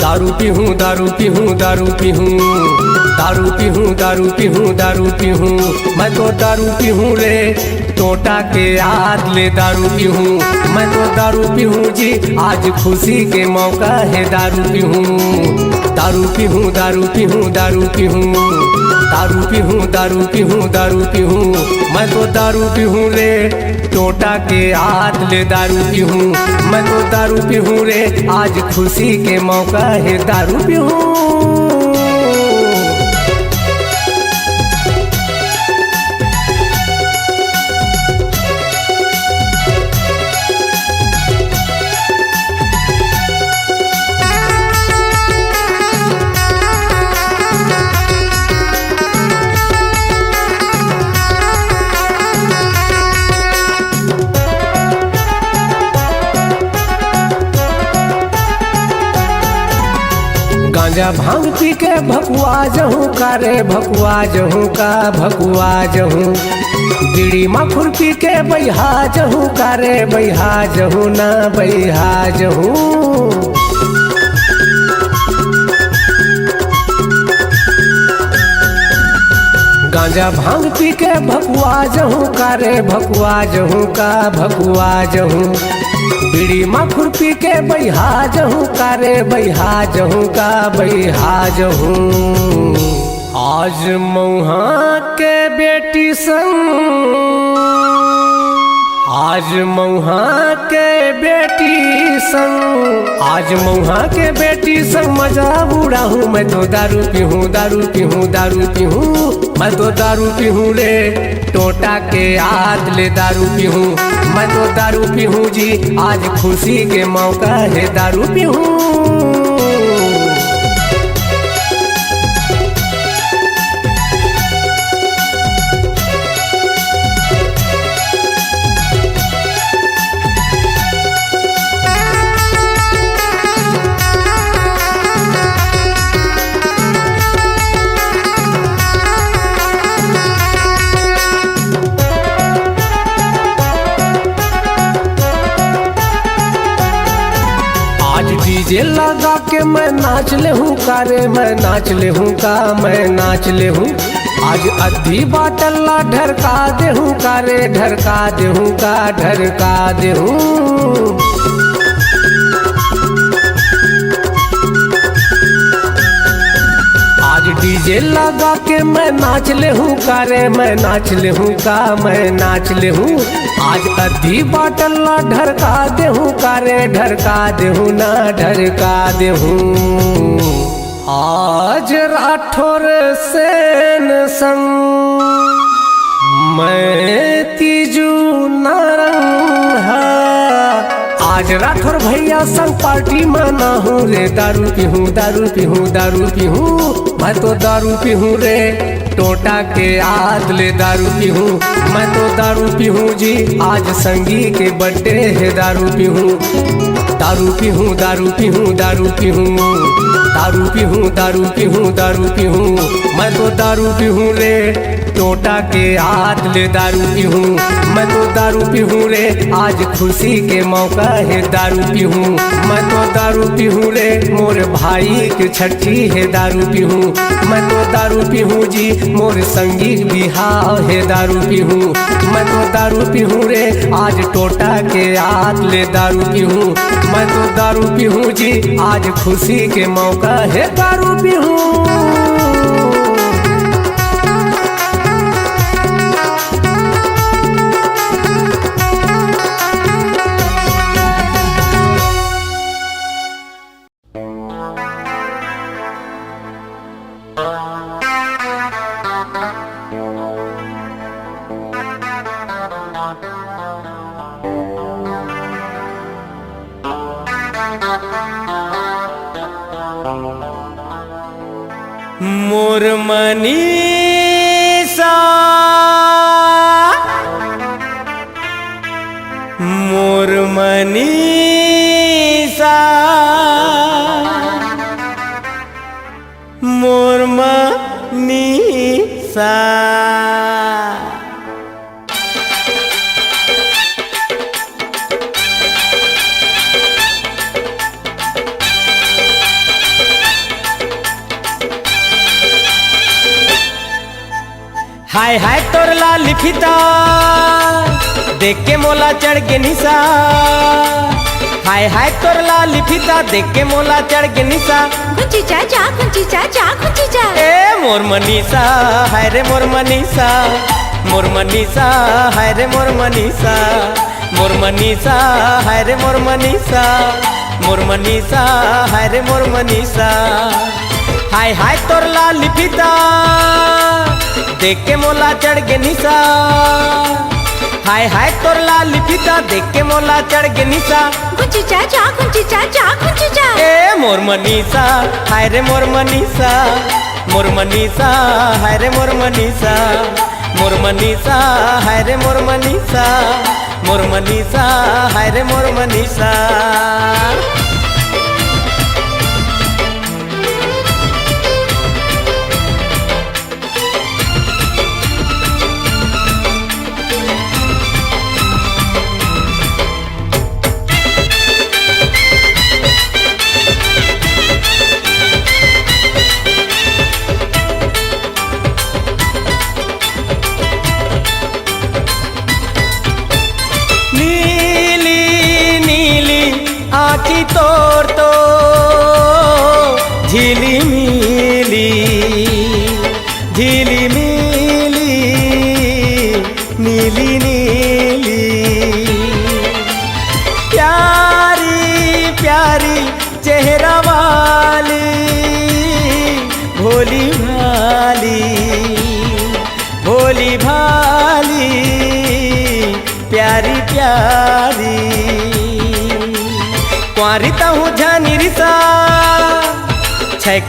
दारू पीहूँ दारू पीहूँ दारू पीहूँ दारू पीहूँ दारू पीहूँ दारू पीहूँ, मैं तो दारू पीहूँ रे टोटा के याद ले। दारू पीहूँ मैं तो दारू पीहूँ जी, आज खुशी के मौका है। दारू पीहूँ दारू पीहूँ दारू पीहूँ दारू पीहूँ दारू पीहूँ दारू पीहूँ दारू पीहूँ, मैं तो दारू पीहूँ रे टोटा के हाथ ले। दारू पीहूँ मैं तो दारू पीहूँ रे, आज खुशी के मौका है। दारू पीहूँ गांजा भांग पी के भकुआ जहूँ का रे भकुआ जहूँ का भकुआ जहूँ। बीड़ी मखुर पी के बैहा जहूँ का रे बैहा जहूँ ना बैहा जहूँ। गांजा भांग पी के भकुआ जहूँ का रे भकुआ जहूँ का भकुआ जहूँ। बीड़ी मखुर पी के बैहा जहूँ का रे बैहा जहूँ का बैहा जहूँ। आज मऊहा के बेटी संग आज मऊहा के बेटी संग आज मऊहा के बेटी संग मजा बुढ़ा हूँ। मैं तो दारू पीहूँ दारू पीहूँ दारू पीहूँ। मैं तो दारू पीहूँ रे टोटा के याद ले दारू पीहूँ। मैं तो दारू पीहूँ जी आज खुशी के मौका है दारू पीहूँ। डीजे लगा के मैं नाच ले हूँ का रे मैं नाच ले हूँ का मैं नाच ले हूँ। आज अद्धी बाटल्ला ढरका दे हूँ का रे ढरका दे हूँ का ढरका दे हूँ। आज डीजे लगा के मैं नाच ले हूँ का रे मैं नाच ले हूँ का मैं नाच ले हूँ। आज अद्धी बाटल्ला ढरका दे हूँ का रे ढरका दे हूँ ना ढरका दे हूँ। आज राठौर सेन संग मैं तीजू नारंग आज राठौर भैया संग पार्टी मना हूँ रे दारू पीहूँ दारू पीहूँ दारू पीहूँ। मैं तो दारू पीहूँ रे टोटा के याद ले दारू पीहूँ। मैं तो दारू पीहूँ जी आज संगी के बर्थडे है दारू पीहूँ दारू पीहूँ दारू पीहूँ दारू पीहूँ दारू पीहूँ दारू पीहूँ दारू पीहूँ। मैं तो दारू पीहूँ रे टोटा के याद ले दारू पीहूँ। मैं तो दारू पीहूँ रे आज खुशी के मौका है दारू पीहूँ। मैं तो दारू पीहूँ रे मोर भाई के छठी है दारू पीहूँ। मैं तो दारू पीहूँ जी मोर संगी बिहाव है दारू पीहूँ। मैं तो दारू पीहूँ रे आज टोटा के याद ले दारू पीहूँ। मैं तो दारू पीहूँ जी आज खुशी के मौका है दारू पीहूँ। मोर मनीषा मोर मनीषा मोर मनीषा। हाय हाय तोर लाली फीता देख के मोला चढ़ के निशा। हाय हाय तोर लाली फीता देख के मोला चढ़ के निशा। खुंची चाचा खुंची चाचा खुंची चा। ए मोर मनीषा हाय रे मोर मनीषा मोर मनीषा हाय रे मोर मनीषा मोर मनीषा हाय रे मोर मनीषा मोर मनीषा हाय रे मोर मनीषा। हाय हाय तोर लाली फीता देख के मोला चढ़ के निशा। हाय हाय तोर लाली फीता देख के मोला चढ़ के निशा। खुंची चाचा खुंची चाचा खुंची चा। ए मोर मनीषा हाय रे मोर मनीषा मोर मनीषा हाय रे मोर मनीषा मोर मनीषा हाय रे मोर मनीषा मोर मनीषा हाय रे मोर मनीषा।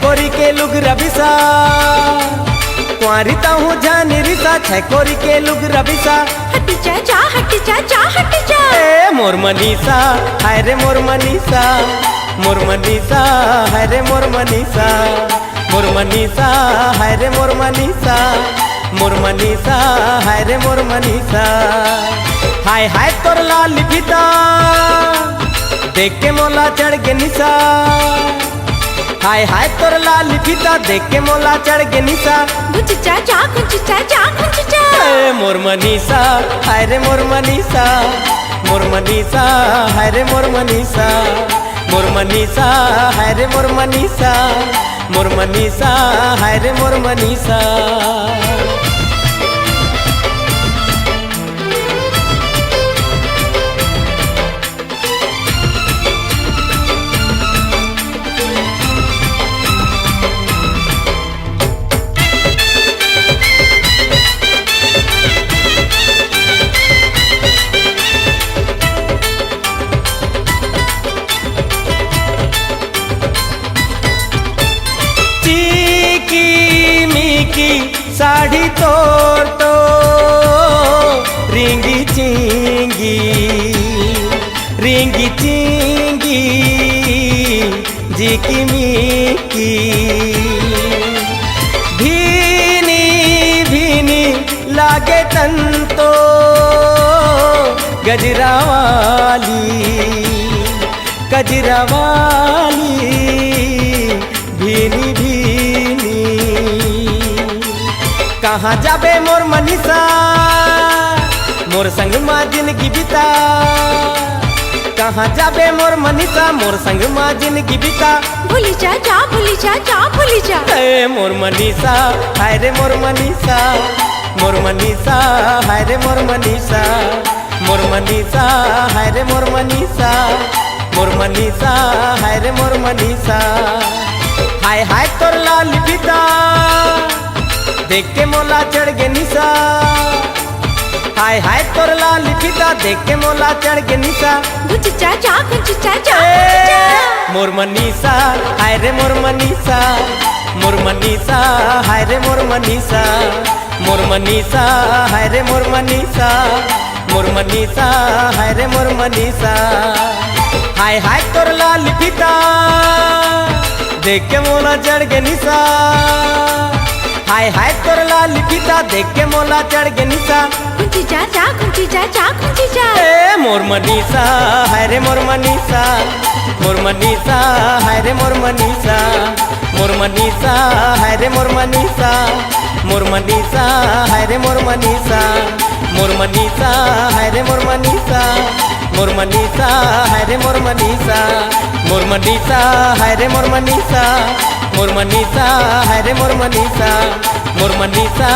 कोरी के लुग रबिसा कुआरी हूँ जानी रिसा छै कोरी के लुग रबिसा हट जा जा हट जा जा हट जा ए मोर मनीषा हाय रे मोर मनीषा मोर मनीषा हाय रे मोर मनीषा मोर मनीषा हाय रे मोर मनीषा मोर मनीषा हाय रे मोर मनीषा हाय हाय तोर लाल फिता देख के मोला चढ़ के निशा हाय हाय तोर लाल फिता देख के मोला चढ़ के निशा गुच जा जा गुच जा जा गुच जा ए मोर मनीषा हाय रे मोर मनीषा मोर मनीषा हाय रे मोर मनीषा मोर मनीषा हाय रे मोर मनीषा मोर मनीषा हाय रे मोर मनीषा साड़ी तोर तो रिंगी चिंगी जी की मीकी भीनी भीनी लागे तन तो गजरा वाली भीनी भीनी कहाँ जाबे मोर मनीषा मोर संग माँ जिंदगी बिता कहाँ जाबे मोर मनीषा मोर संग माँ जिंदगी बिता भूली जा जा भूली जा जा भूली जा ए मोर मनीषा हाय रे मोर मनीषा मोर मनीषा हाय रे मोर मनीषा मोर मनीषा हाय रे मोर मनीषा मोर मनीषा हाय रे मोर मनीषा हाय हाय तोर लाल पिता देख के मोला चढ़ गे निशा हाय हाय तोर लाल पिता देख के मोला चढ़ गे निशा गुच जा जा गुच जा जा मोर मनीषा हाय रे मोर मनीषा मोर मनीषा हाय रे मोर मनीषा मोर मनीषा हाय रे मोर मनीषा मोर मनीषा हाय रे मोर मनीषा हाय हाय तोर लाल पिता देख के मोला चढ़ गे निशा हाय हाय तोर लाल पिता देख के मोला चढ़ गे निशा गुच जा जा गुच जा जा गुच जा ए मोर मनीषा हाय रे मोर मनीषा मोर मनीषा हाय रे मोर मनीषा मोर मनीषा हाय रे मोर मनीषा मोर मनीषा हाय रे मोर मनीषा मोर मनीषा हाय रे मोर मनीषा मोर मनीषा हाय रे मोर मनीषा मोर मनीषा हाय रे मोर मनीषा मोर मनीषा हाय रे मोर मनीषा मोर मनीषा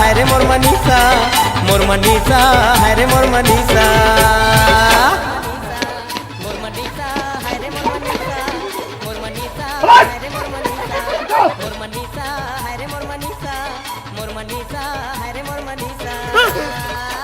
हाय रे मोर मनीषा मोर मनीषा हाय रे मोर मनीषा मोर मनीषा हाय रे मोर मनीषा मोर मनीषा हाय रे मोर मनीषा मोर मनीषा हाय रे मोर मनीषा मोर मनीषा हाय रे मोर मनीषा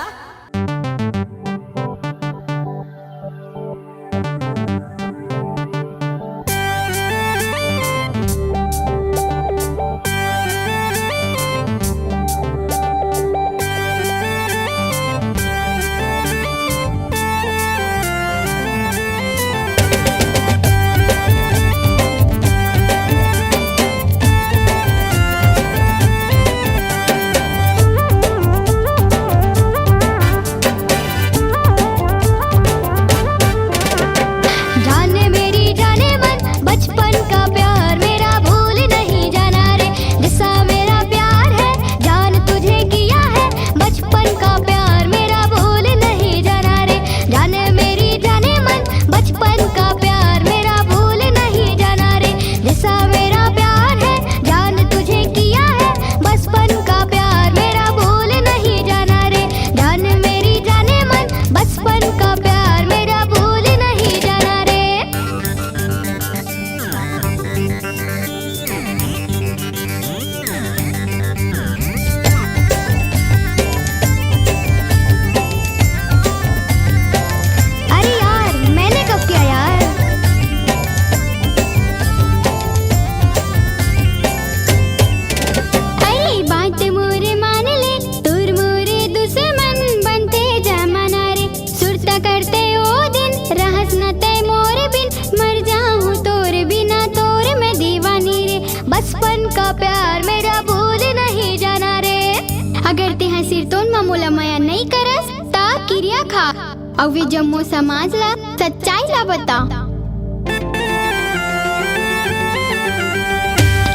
अवे जम्मो समाज ला सच्चाई ला बता।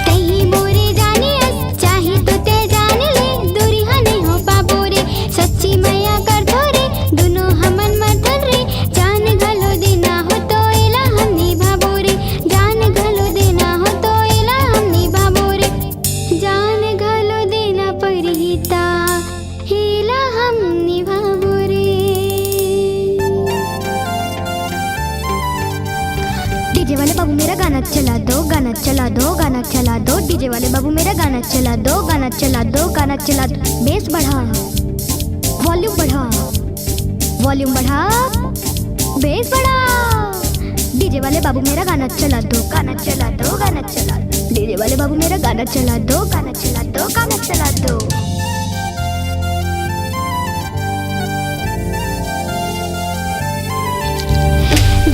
कहीं मोरे जाने चाहे तो ते जान ले, दूरिया नहीं हो पाबो रे, सच्ची मैया कर दो रे, दोनों हमन मर्दन रे, जान घलो देना हो तो एला हम निभाबो रे, जान घलो देना हो तो एला हम निभाबो रे, जान घलो देना परिहिता हेला हम निभाबो रे। डीजे वाले बाबू मेरा गाना चला दो, गाना चला दो, गाना चला दो, डीजे वाले बाबू मेरा गाना चला दो, गाना चला दो, गाना चला दो, बेस बढ़ा, वॉल्यूम बढ़ा, वॉल्यूम बढ़ा, बेस बढ़ा। डीजे वाले बाबू मेरा गाना चला दो, गाना चला दो, गाना चला दो, डीजे वाले बाबू मेरा गाना चला दो, गाना चला दो, गाना चला दो।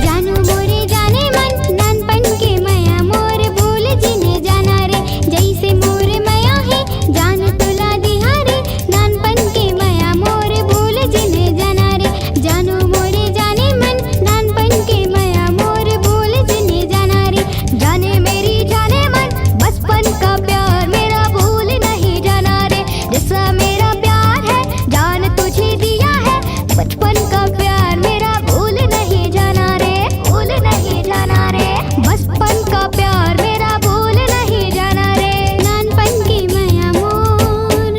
जानू मोरे जाने मन नानपन के मया मोर भूल जिने जाना रे, जैसे मोरे मया है जान तुला दिहा रे, नानपन के मया मोर भूल जिने जाना रे, जानू मोरे जाने मन नानपन के मया मोर भूल जिने जाना रे, जाने मेरी जाने मन बचपन का प्यार मेरा भूल नहीं जाना रे, जैसा मेरा प्यार है जान तुझे दिया है, बचपन का प्यार मेरा भूल नहीं जाना रे, भूल नहीं जाना रे, बचपन का प्यार मेरा भूल नहीं जाना रे, नानपन की माया मोर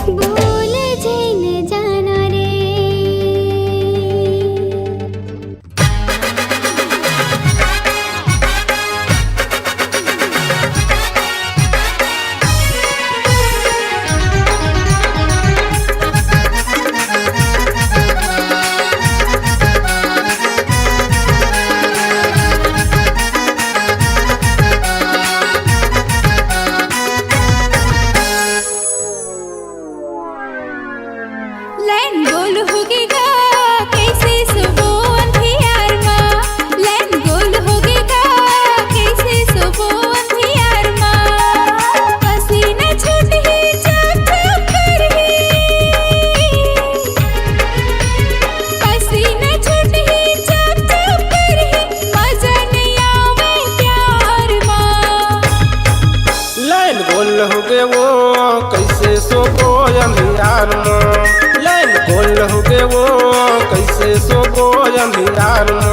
भूल जिने जाना रे। लैन गोल होगेगा कैसे सुबो अंधियार माँ, लैन गोल होगेगा कैसे सुबो अंधियार माँ, पसीना छूट ही चप चप कर ही, पसीना छूट ही चप चप कर ही, मजा नहीं आवे प्यार माँ। लाइन गोल हो गए वो कैसे सो गो अंधियार में, लाइन गोल हो गए वो कैसे सो गो अंधियार में।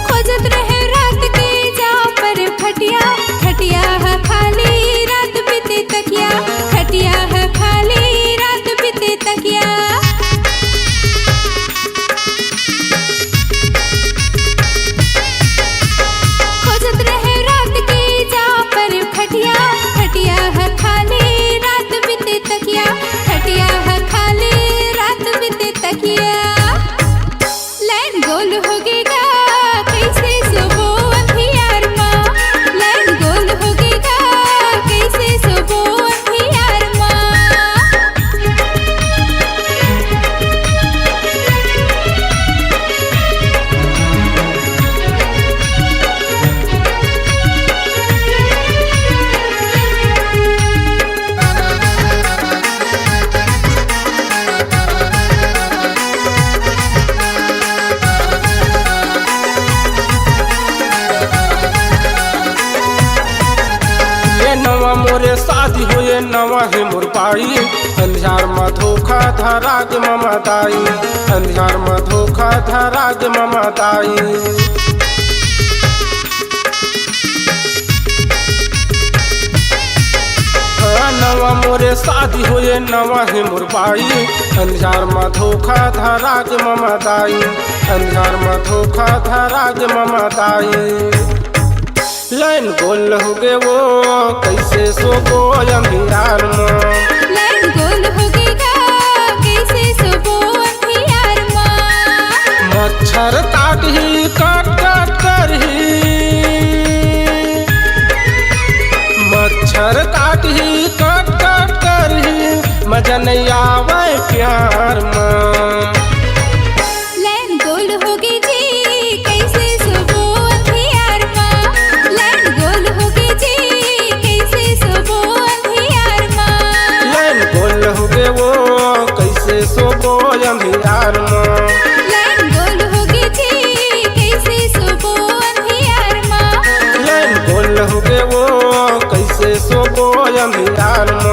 खोजत रहे रात के जा पर खटिया, खटिया है खाली रात बीते तकिया, खटिया है खाली रात बीते तकिया। खोजत रहे रात के जा पर खटिया, खटिया है खाली रात बीते तकिया, खटिया है खाली रात बीते तकिया। लैन गोल होगेगा कैसे सुबो अंधियार माँ, लैन गोल होगेगा कैसे सुबो अंधियार माँ। ये नवा मोरे शादी हो ये नवा है मोर पाई, अंधियार में धोखा धरा के ममताई, अंधियार में धोखा धरा के ममताई। नवा मोरे शादी हो ये नवा है मोर पाई, अंधियार में धोखा धरा के ममताई, अंधियार में धोखा धरा के ममताई। लाइन गोल हो गए वो कैसे सो गो अंधियार में, लैन गोल होगेगा कैसे सुबो अंधियार माँ। मच्छर काट ही काट काट कर ही सोबो अंधियार में लाइन गोल हो गई जी कैसे सोबो अंधियार माँ लाइन गोल हो गए वो कैसे सोबो अंधियार में